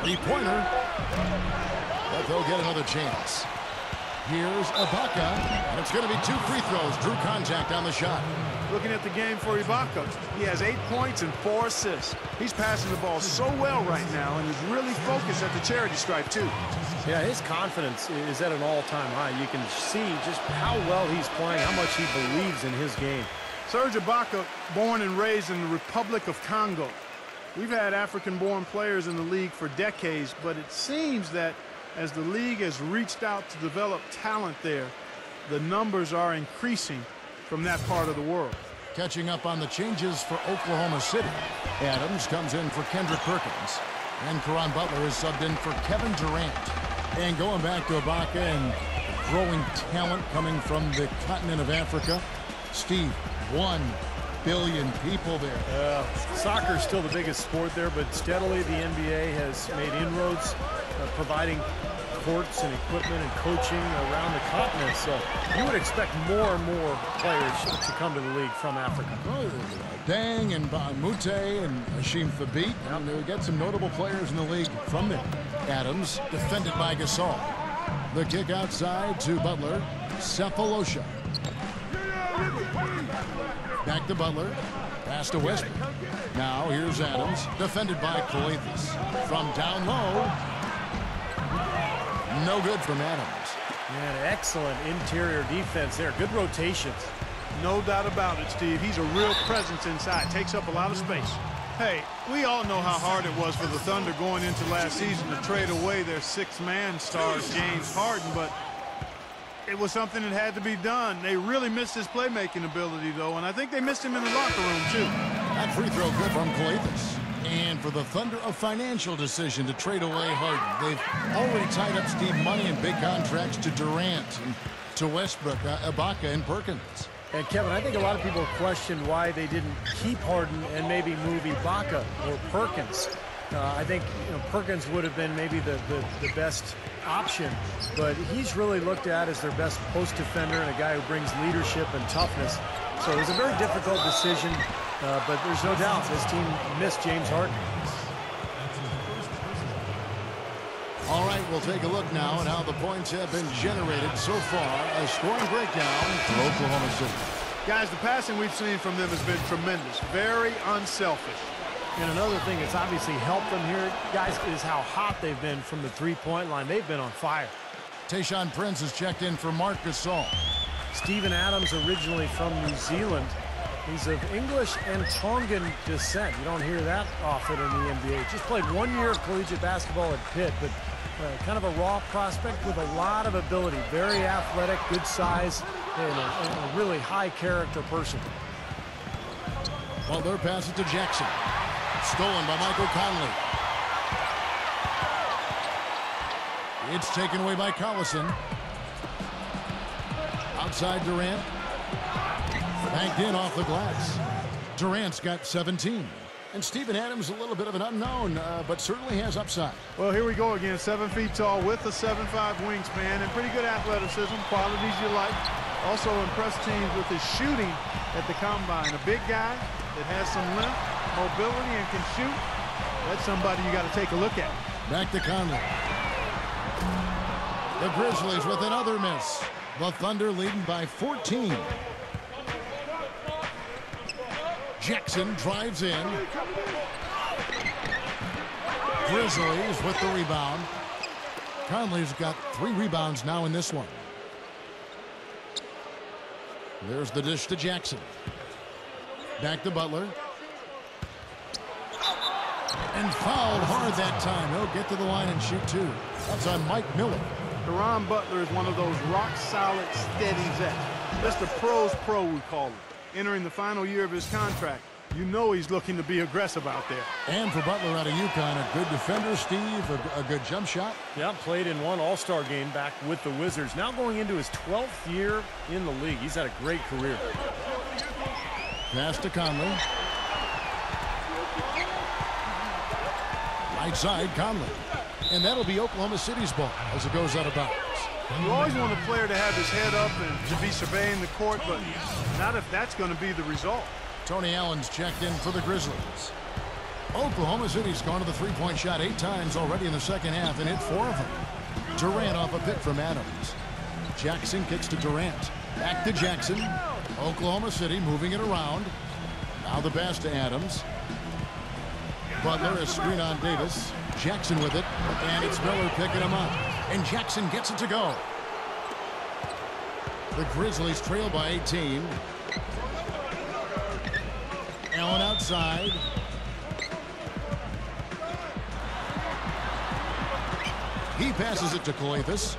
Three-pointer. But they'll get another chance. Here's Ibaka. And it's going to be 2 free throws. Drew contact on the shot. Looking at the game for Ibaka, he has 8 points and 4 assists. He's passing the ball so well right now, and he's really focused at the charity stripe, too. Yeah, his confidence is at an all-time high. You can see just how well he's playing, how much he believes in his game. Serge Ibaka, born and raised in the Republic of Congo. We've had African-born players in the league for decades, but it seems that as the league has reached out to develop talent there, the numbers are increasing from that part of the world. Catching up on the changes for Oklahoma City. Adams comes in for Kendrick Perkins. And Caron Butler is subbed in for Kevin Durant. And going back to Ibaka and growing talent coming from the continent of Africa. Steve, 1 billion people there. Soccer is still the biggest sport there, but steadily the NBA has made inroads, providing courts and equipment and coaching around the continent. So you would expect more and more players to come to the league from Africa. Dang and Mute and Thabeet. And we get some notable players in the league from there. Adams defended by Gasol. The kick outside to Butler. Sefolosha. Back to Butler. Pass to Westbrook. Now here's Adams. Defended by Calathes. From down low. No good from Adams. Man, excellent interior defense there. Good rotations. No doubt about it, Steve. He's a real presence inside. Takes up a lot of space. Hey, we all know how hard it was for the Thunder going into last season to trade away their 6-man stars, James Harden, but it was something that had to be done. They really missed his playmaking ability, though, and I think they missed him in the locker room, too. That free throw good from Calathes. And for the Thunder, a financial decision to trade away Harden. They've already tied up Steve money in big contracts to Durant and to Westbrook, Ibaka, and Perkins. And Kevin, I think a lot of people questioned why they didn't keep Harden and maybe move Ibaka or Perkins. I think Perkins would have been maybe the best option, but he's really looked at as their best post defender and a guy who brings leadership and toughness. So it was a very difficult decision, but there's no doubt this team missed James Harden. All right, we'll take a look now at how the points have been generated so far. A scoring breakdown for Oklahoma City. Guys, the passing we've seen from them has been tremendous. Very unselfish. And another thing that's obviously helped them here, guys, is how hot they've been from the three-point line. They've been on fire. Tayshaun Prince has checked in for Marc Gasol. Steven Adams, originally from New Zealand. He's of English and Tongan descent. You don't hear that often in the NBA. Just played 1 year of collegiate basketball at Pitt, but kind of a raw prospect with a lot of ability. Very athletic, good size, and a really high-character person. Butler passes to Jackson. Stolen by Michael Conley. It's taken away by Collison. Outside Durant. Banked in off the glass. Durant's got 17. And Steven Adams a little bit of an unknown, but certainly has upside. Well, here we go again. 7 feet tall with a 7'5" wingspan and pretty good athleticism, qualities you like. Also impressed teams with his shooting at the combine. A big guy that has some length, mobility, and can shoot. That's somebody you got to take a look at. Back to Conley. The Grizzlies with another miss. The Thunder leading by 14. Jackson drives in. Grizzlies with the rebound. Conley's got 3 rebounds now in this one. There's the dish to Jackson. Back to Butler. And fouled hard that time. He'll get to the line and shoot two. That's on Mike Miller. Ron Butler is one of those rock-solid, steady vets. That's the pro's pro, we call him. Entering the final year of his contract, you know he's looking to be aggressive out there. And for Butler out of UConn, a good defender, Steve, a good jump shot. Yeah, played in one All-Star game back with the Wizards. Now going into his 12th year in the league. He's had a great career. Pass to Conley. Right side, Conley. And that'll be Oklahoma City's ball as it goes out of bounds. You always want a player to have his head up and to be surveying the court, but not if that's going to be the result. Tony Allen's checked in for the Grizzlies. Oklahoma City's gone to the three-point shot 8 times already in the second half and hit 4 of them. Durant off a pick from Adams. Jackson kicks to Durant. Back to Jackson. Oklahoma City moving it around. Now the pass to Adams. Butler, a screen on Davis. Jackson with it, and it's Miller picking him up. And Jackson gets it to go. The Grizzlies trail by 18. Allen outside. He passes it to Calathes.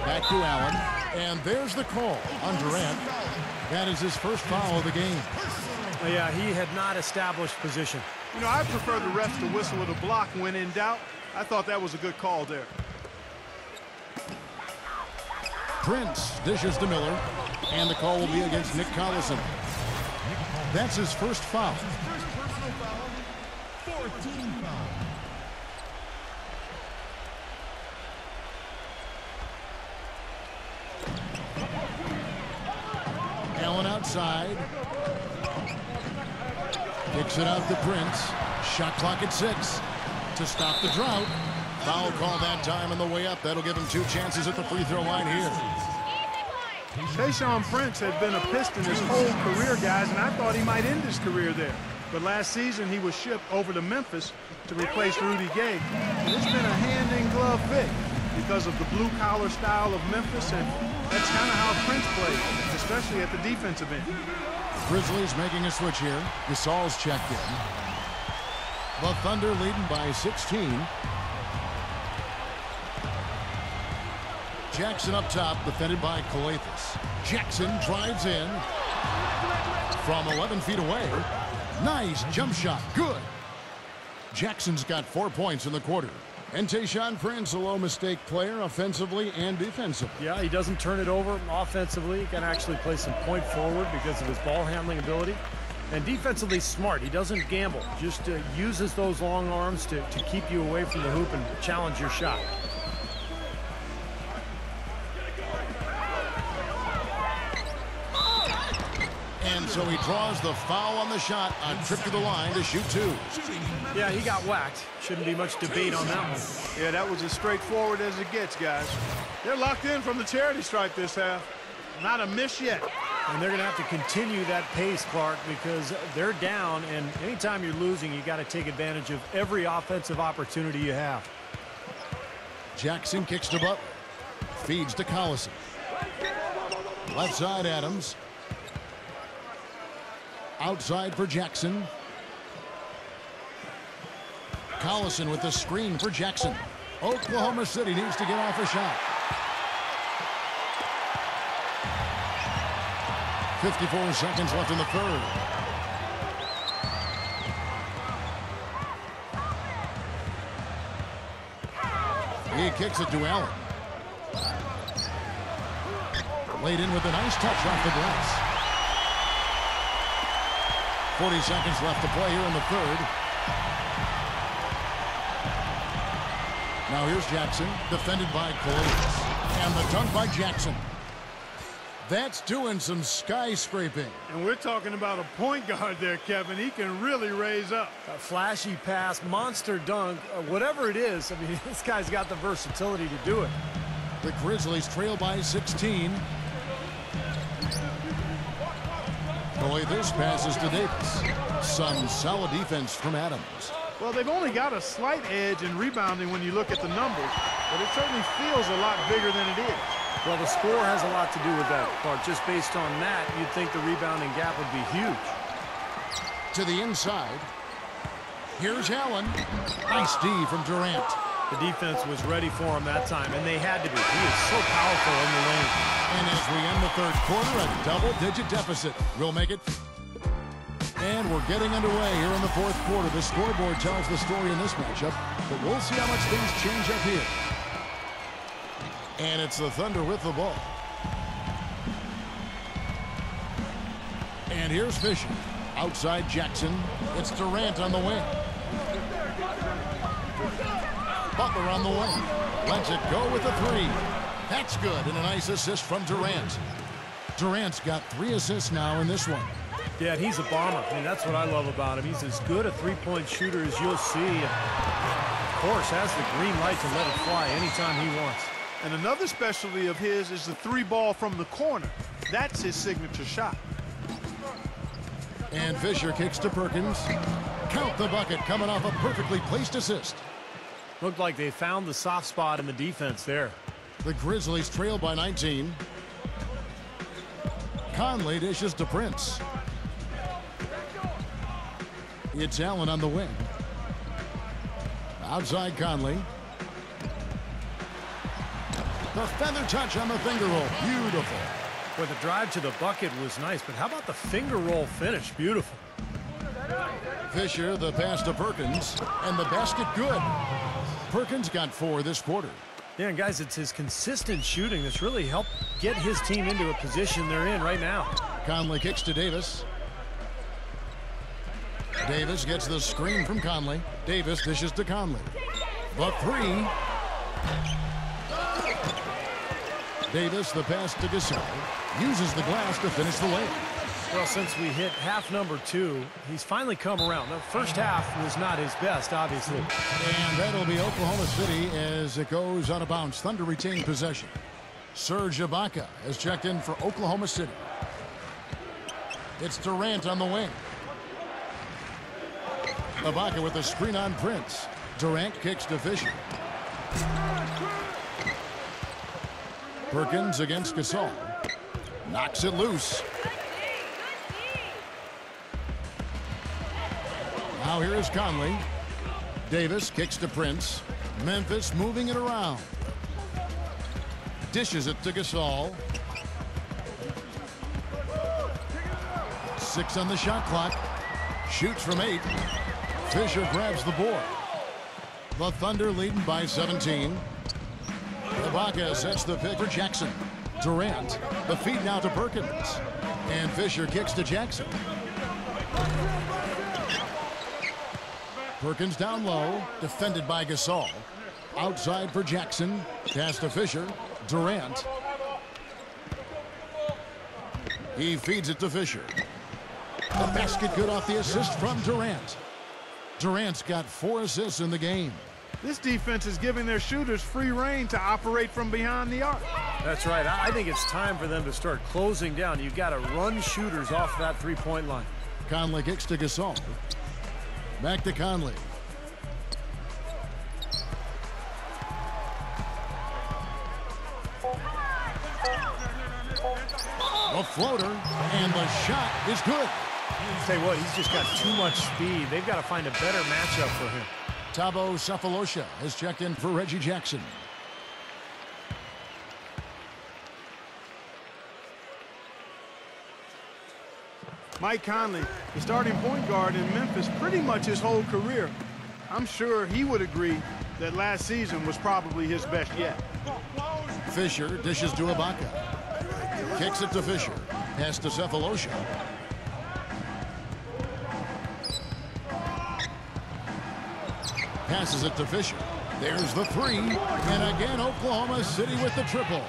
Back to Allen. And there's the call on Durant. That is his first foul of the game. Yeah, he had not established position. You know, I prefer the refs to whistle with a block when in doubt. I thought that was a good call there. Prince dishes to Miller. And the call will be against Nick Collison. That's his first foul. Allen outside. Kicks it out to Prince. Shot clock at 6 to stop the drought. Foul call that time on the way up. That'll give him 2 chances at the free throw line here. Tayshaun Prince had been a Piston his whole career, guys, and I thought he might end his career there. But last season, he was shipped over to Memphis to replace Rudy Gay. And it's been a hand-in-glove fit because of the blue-collar style of Memphis, and that's kind of how Prince plays, especially at the defensive end. Grizzlies making a switch here. Gasol's checked in. The Thunder leading by 16. Jackson up top, defended by Calathes. Jackson drives in from 11 feet away. Nice jump shot. Good. Jackson's got 4 points in the quarter. And Tayshaun Prince, a low-mistake player offensively and defensively. Yeah, he doesn't turn it over offensively. He can actually play some point forward because of his ball handling ability. And defensively smart. He doesn't gamble. Just uses those long arms to keep you away from the hoop and challenge your shot. And so he draws the foul on the shot on trip to the line to shoot 2. Yeah, he got whacked. Shouldn't be much debate on that one. Yeah, that was as straightforward as it gets, guys. They're locked in from the charity stripe this half. Not a miss yet. And they're going to have to continue that pace, Clark, because they're down, and anytime you're losing, you got to take advantage of every offensive opportunity you have. Jackson kicks to Butler. Feeds to Collison. Left side, Adams. Outside for Jackson. Collison with the screen for Jackson. Oklahoma City needs to get off a shot. 54 seconds left in the third. He kicks it to Allen. Laid in with a nice touch off the glass. 40 seconds left to play here in the third. Now here's Jackson, defended by Calathes. And the dunk by Jackson. That's doing some skyscraping. And we're talking about a point guard there, Kevin. He can really raise up. A flashy pass, monster dunk, whatever it is. I mean, this guy's got the versatility to do it. The Grizzlies trail by 16. Calathes passes to Davis. Some solid defense from Adams. Well, they've only got a slight edge in rebounding when you look at the numbers, but it certainly feels a lot bigger than it is. Well, the score has a lot to do with that, Clark. Just based on that, you'd think the rebounding gap would be huge. To the inside. Here's Allen. Nice D from Durant. The defense was ready for him that time, and they had to be. He is so powerful in the lane. And as we end the third quarter, a double-digit deficit. We'll make it. And we're getting underway here in the fourth quarter. The scoreboard tells the story in this matchup, but we'll see how much things change up here. And it's the Thunder with the ball. And here's Fisher. Outside Jackson. It's Durant on the wing. Butler on the wing. Lets it go with a three. That's good, and a nice assist from Durant. Durant's got 3 assists now in this one. Yeah, he's a bomber. I mean, that's what I love about him. He's as good a three-point shooter as you'll see. And of course, has the green light to let it fly anytime he wants. And another specialty of his is the 3-ball from the corner. That's his signature shot. And Fisher kicks to Perkins. Count the bucket, coming off a perfectly placed assist. Looked like they found the soft spot in the defense there. The Grizzlies trail by 19. Conley dishes to Prince. It's Allen on the wing. Outside Conley. The feather touch on the finger roll. Beautiful. Well, the drive to the bucket was nice, but how about the finger roll finish? Beautiful. Fisher, the pass to Perkins, and the basket good. Perkins got 4 this quarter. Yeah, and guys, it's his consistent shooting that's really helped get his team into a position they're in right now. Conley kicks to Davis. Davis gets the screen from Conley. Davis dishes to Conley. The 3. Davis, the pass to Gasol. Uses the glass to finish the layup. Well, since we hit half number 2, he's finally come around. The first half was not his best, obviously. And that'll be Oklahoma City as it goes out of bounds. Thunder retain possession. Serge Ibaka has checked in for Oklahoma City. It's Durant on the wing. Ibaka with the screen on Prince. Durant kicks to Fisher. Perkins against Gasol. Knocks it loose. Now here is Conley. Davis kicks to Prince. Memphis moving it around. Dishes it to Gasol. 6 on the shot clock. Shoots from 8. Fisher grabs the board. The Thunder leading by 17. Ibaka sets the pick for Jackson. Durant, the feed now to Perkins. And Fisher kicks to Jackson. Perkins down low, defended by Gasol. Outside for Jackson. Pass to Fisher. Durant. He feeds it to Fisher. The basket good off the assist from Durant. Durant's got 4 assists in the game. This defense is giving their shooters free rein to operate from behind the arc. That's right. I think it's time for them to start closing down. You've got to run shooters off that three-point line. Conley kicks to Gasol. Back to Conley. A floater, and the shot is good. Tell you what, he's just got too much speed. They've got to find a better matchup for him. Sefolosha has checked in for Reggie Jackson. Mike Conley, the starting point guard in Memphis pretty much his whole career. I'm sure he would agree that last season was probably his best yet. Fisher dishes to Ibaka. Kicks it to Fisher. Pass to Sefolosha. Passes it to Fisher. There's the 3. And again, Oklahoma City with the triple.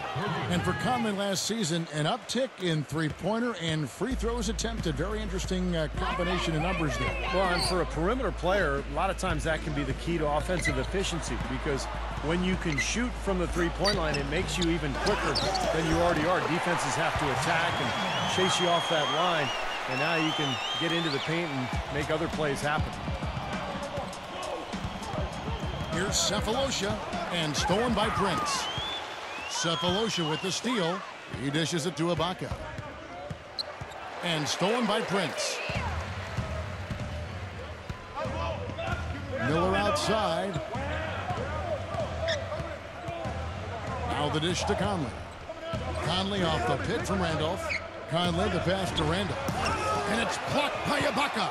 And for Conley last season, an uptick in three-pointer and free throws attempted. Very interesting combination of numbers there. Well, and for a perimeter player, a lot of times that can be the key to offensive efficiency, because when you can shoot from the three-point line, it makes you even quicker than you already are. Defenses have to attack and chase you off that line, and now you can get into the paint and make other plays happen. Here's Sefolosha, and stolen by Prince. Sefolosha with the steal. He dishes it to Ibaka. And stolen by Prince. side. Now the dish to Conley. Conley off the pick from Randolph. Conley the pass to Randolph. And it's blocked by Ibaka.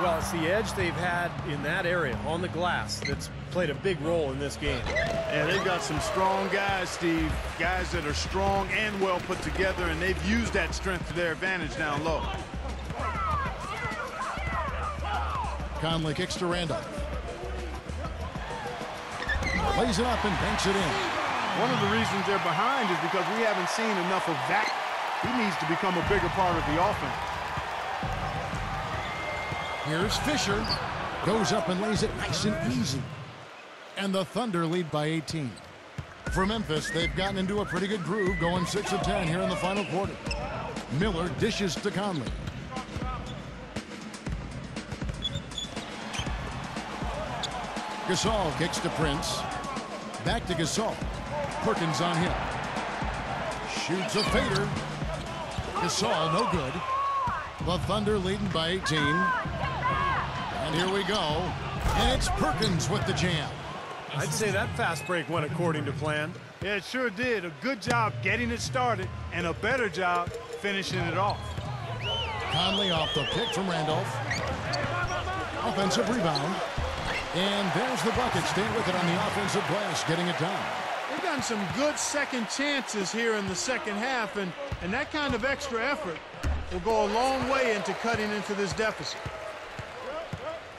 Well, it's the edge they've had in that area on the glass that's played a big role in this game. And they've got some strong guys, Steve. Guys that are strong and well put together, and they've used that strength to their advantage down low. Conley kicks to Randolph. Lays it up and banks it in. One of the reasons they're behind is because we haven't seen enough of that. He needs to become a bigger part of the offense. Here's Fisher. Goes up and lays it nice and easy. And the Thunder lead by 18. For Memphis, they've gotten into a pretty good groove, going 6 of 10 here in the final quarter. Miller dishes to Conley. Gasol kicks to Prince. Back to Gasol. Perkins on him. Shoots a fader. Gasol, no good. The Thunder leading by 18. And here we go. And it's Perkins with the jam. I'd say that fast break went according to plan. Yeah, it sure did. A good job getting it started and a better job finishing it off. Conley off the pick from Randolph. Offensive rebound. And there's the bucket. Staying with it on the offensive glass, getting it down. They've gotten some good second chances here in the second half, and that kind of extra effort will go a long way into cutting into this deficit.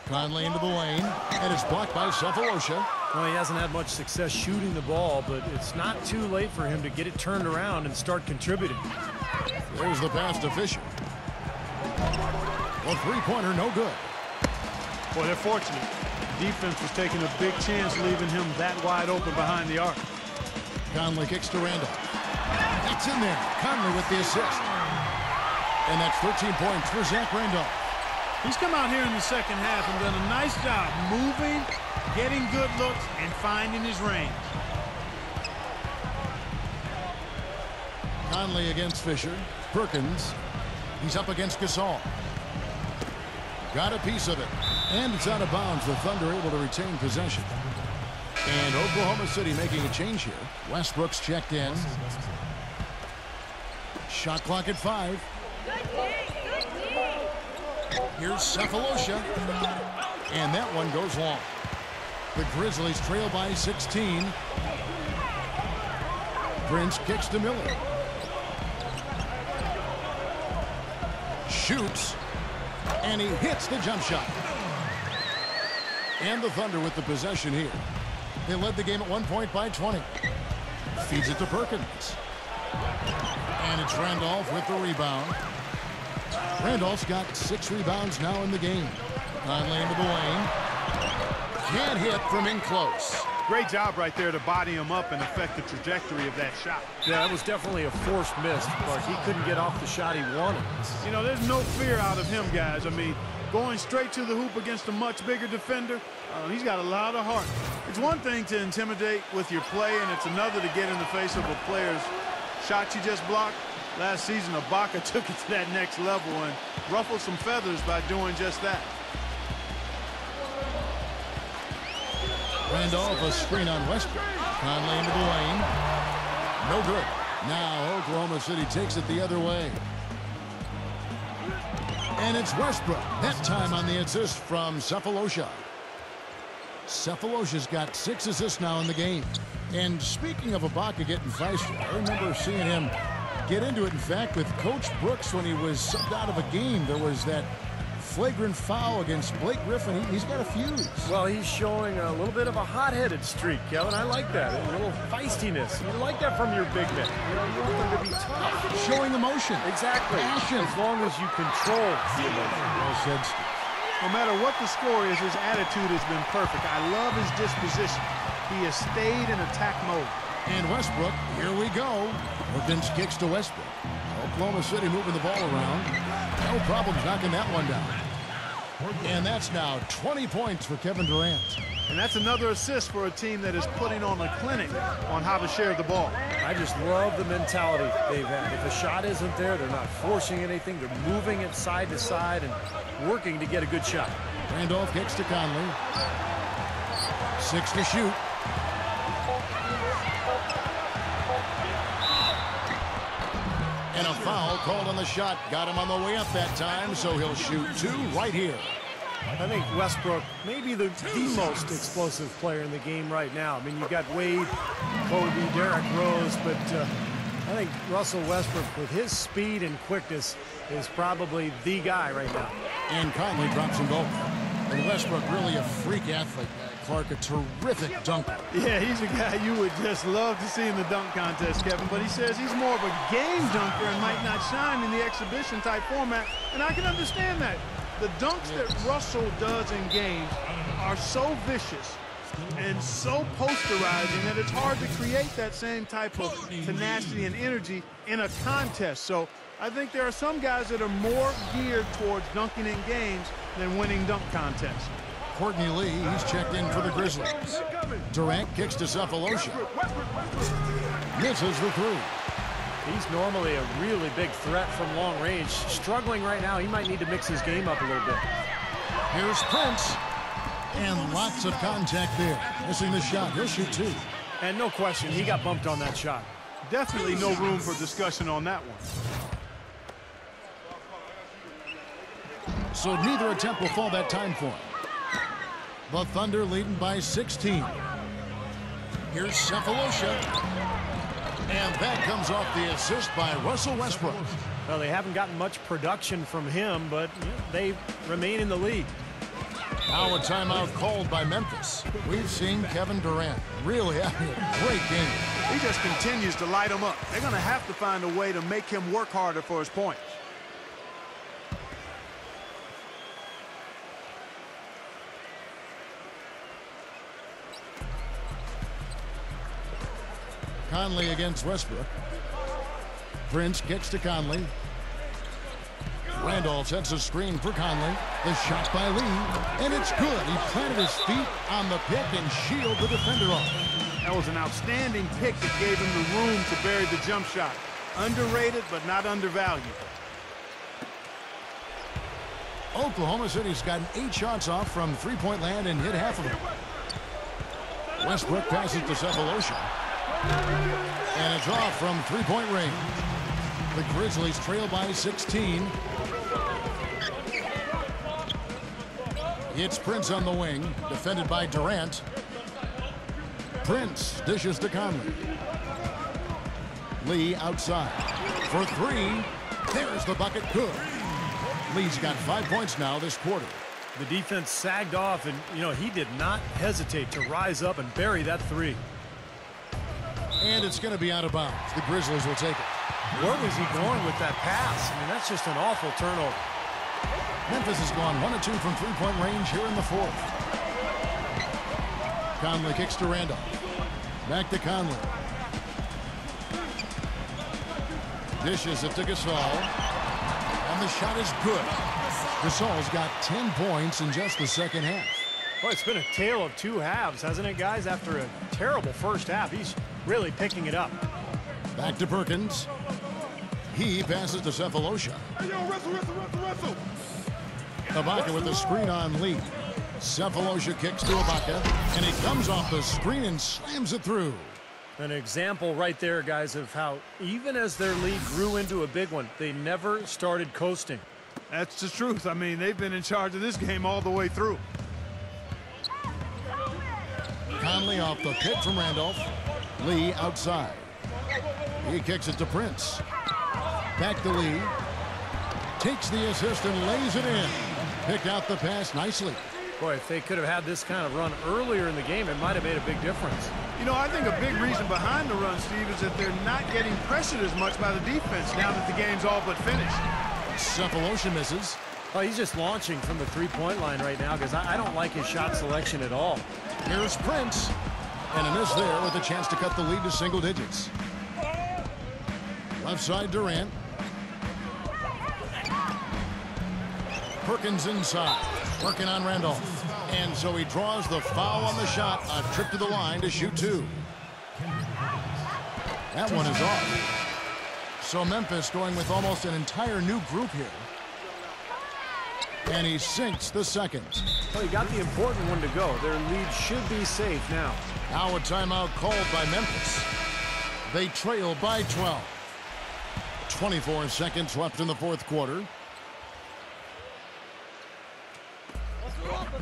Conley into the lane, and it's blocked by Sefolosha. Well, he hasn't had much success shooting the ball, but it's not too late for him to get it turned around and start contributing. There's the pass to Fisher. A three-pointer, no good. Boy, they're fortunate. Defense was taking a big chance leaving him that wide open behind the arc. Conley kicks to Randolph. That's in there. Conley with the assist. And that's 13 points for Zach Randolph. He's come out here in the second half and done a nice job moving, getting good looks, and finding his range. Conley against Fisher. Perkins. He's up against Gasol. Got a piece of it. And it's out of bounds. The Thunder able to retain possession. And Oklahoma City making a change here. Westbrook's checked in. Shot clock at 5. Here's Sefolosha. And that one goes long. The Grizzlies trail by 16. Prince kicks to Miller. Shoots. And he hits the jump shot. And the Thunder with the possession here. They led the game at 1 point by 20. Feeds it to Perkins. And it's Randolph with the rebound. Randolph's got 6 rebounds now in the game. Conley into the lane. Can't hit from in close. Great job right there to body him up and affect the trajectory of that shot. Yeah, that was definitely a forced miss, but he couldn't get off the shot he wanted. You know, there's no fear out of him, guys. I mean, going straight to the hoop against a much bigger defender, he's got a lot of heart. It's one thing to intimidate with your play, and it's another to get in the face of a player's shot you just blocked. Last season, Ibaka took it to that next level and ruffled some feathers by doing just that. Randolph, a screen on Westbrook. Conley into the lane. No good. Now Oklahoma City takes it the other way. And it's Westbrook. That time on the assist from Sefolosha. Sefolosha's got 6 assists now in the game. And speaking of Ibaka getting feisty, I remember seeing him get into it. In fact, with Coach Brooks when he was subbed out of a game, there was that flagrant foul against Blake Griffin. He's got a fuse. Well, he's showing a little bit of a hot-headed streak, Kevin. I like that. A little feistiness. You like that from your big men. You know, you want them to be tough. Showing emotion. Exactly. Passion. As long as you control the emotion. Well said, Steve. No matter what the score is, his attitude has been perfect. I love his disposition. He has stayed in attack mode. And Westbrook, here we go. Perkins kicks to Westbrook. Oklahoma City moving the ball around. No problems knocking that one down. And that's now 20 points for Kevin Durant. And that's another assist for a team that is putting on a clinic on how to share the ball. I just love the mentality they've had. If a shot isn't there, they're not forcing anything. They're moving it side to side and working to get a good shot. Randolph kicks to Conley. 6 to shoot. And a foul called on the shot. Got him on the way up that time, so he'll shoot 2 right here. I think Westbrook may be the most explosive player in the game right now. I mean, you've got Wade, Kobe, Derrick Rose, but I think Russell Westbrook, with his speed and quickness, is probably the guy right now. And Conley drops them both. And Westbrook, really a freak athlete. Clark, a terrific dunker. Yeah, he's a guy you would just love to see in the dunk contest, Kevin, but he says he's more of a game dunker and might not shine in the exhibition type format, and I can understand that. The dunks that Russell does in games are so vicious and so posterizing that it's hard to create that same type of tenacity and energy in a contest. So I think there are some guys that are more geared towards dunking in games than winning dunk contests. Courtney Lee, he's checked in for the Grizzlies. Durant kicks to Sefolosha. Misses the 3. He's normally a really big threat from long range. Struggling right now. He might need to mix his game up a little bit. Here's Prince. And lots of contact there. Missing the shot. He'll shoot 2. And no question, he got bumped on that shot. Definitely no room for discussion on that one. So neither attempt will fall that time for him. The Thunder leading by 16. Here's Sefolosha. And that comes off the assist by Russell Westbrook. Well, they haven't gotten much production from him, but they remain in the lead. Now a timeout called by Memphis. We've seen Kevin Durant really having a great game. He just continues to light him up. They're going to have to find a way to make him work harder for his points. Conley against Westbrook. Prince kicks to Conley. Randolph sets a screen for Conley. The shot by Lee, and it's good. He planted his feet on the pick and shielded the defender off. That was an outstanding pick that gave him the room to bury the jump shot. Underrated, but not undervalued. Oklahoma City's gotten 8 shots off from three-point land and hit half of them. Westbrook passes to Sefolosha. And it's off from three-point range. The Grizzlies trail by 16. It's Prince on the wing, defended by Durant. Prince dishes to Conley. Lee outside. For 3. There's the bucket. Good. Lee's got 5 points now this quarter. The defense sagged off, and, he did not hesitate to rise up and bury that 3. And it's going to be out of bounds. The Grizzlies will take it. Where was he going with that pass? I mean, that's just an awful turnover. Memphis has gone 1 of 2 from three-point range here in the 4th. Conley kicks to Randolph. Back to Conley. Dishes it to Gasol. And the shot is good. Gasol's got 10 points in just the second half. Well, it's been a tale of 2 halves, hasn't it, guys? After a terrible first half, he's really picking it up. Back to Perkins. He passes to Sefolosha. Ibaka with the screen on Lee. Sefolosha kicks to Ibaka, and he comes off the screen and slams it through. An example right there, guys, of how even as their lead grew into a big one, they never started coasting. That's the truth. I mean, they've been in charge of this game all the way through. Conley off the pick from Randolph. Lee outside. He kicks it to Prince. Back to Lee. Takes the assist and lays it in. Picked out the pass nicely. Boy, if they could have had this kind of run earlier in the game, it might have made a big difference. I think a big reason behind the run, Steve, is that they're not getting pressured as much by the defense now that the game's all but finished. Sefolosha misses. Oh, he's just launching from the three-point line right now because I don't like his shot selection at all. Here's Prince. And a miss there with a chance to cut the lead to single digits. Left side, Durant. Perkins inside. Working on Randolph. And so he draws the foul on the shot. A trip to the line to shoot 2. That one is off. So Memphis going with almost an entire new group here. And he sinks the second. Well, he got the important one to go. Their lead should be safe now. Now a timeout called by Memphis. They trail by 12. 24 seconds left in the fourth quarter.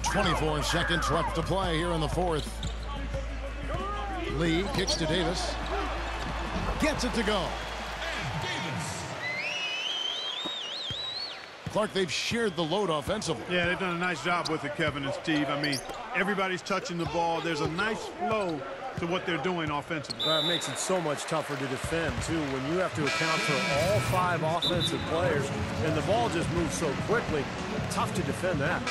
24 seconds left to play here in the fourth. Lee kicks to Davis. Gets it to go. Clark, they've shared the load offensively. Yeah, they've done a nice job with it, Kevin and Steve. I mean, everybody's touching the ball. There's a nice flow to what they're doing offensively. That makes it so much tougher to defend, too, when you have to account for all 5 offensive players, and the ball just moves so quickly. Tough to defend that.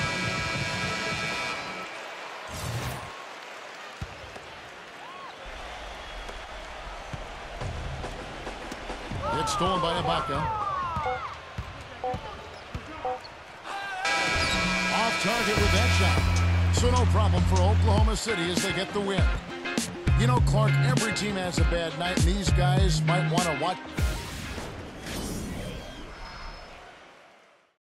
It's stolen by Ibaka. Off target with that shot. So no problem for Oklahoma City as they get the win. You know, Clark, every team has a bad night, and these guys might want to watch.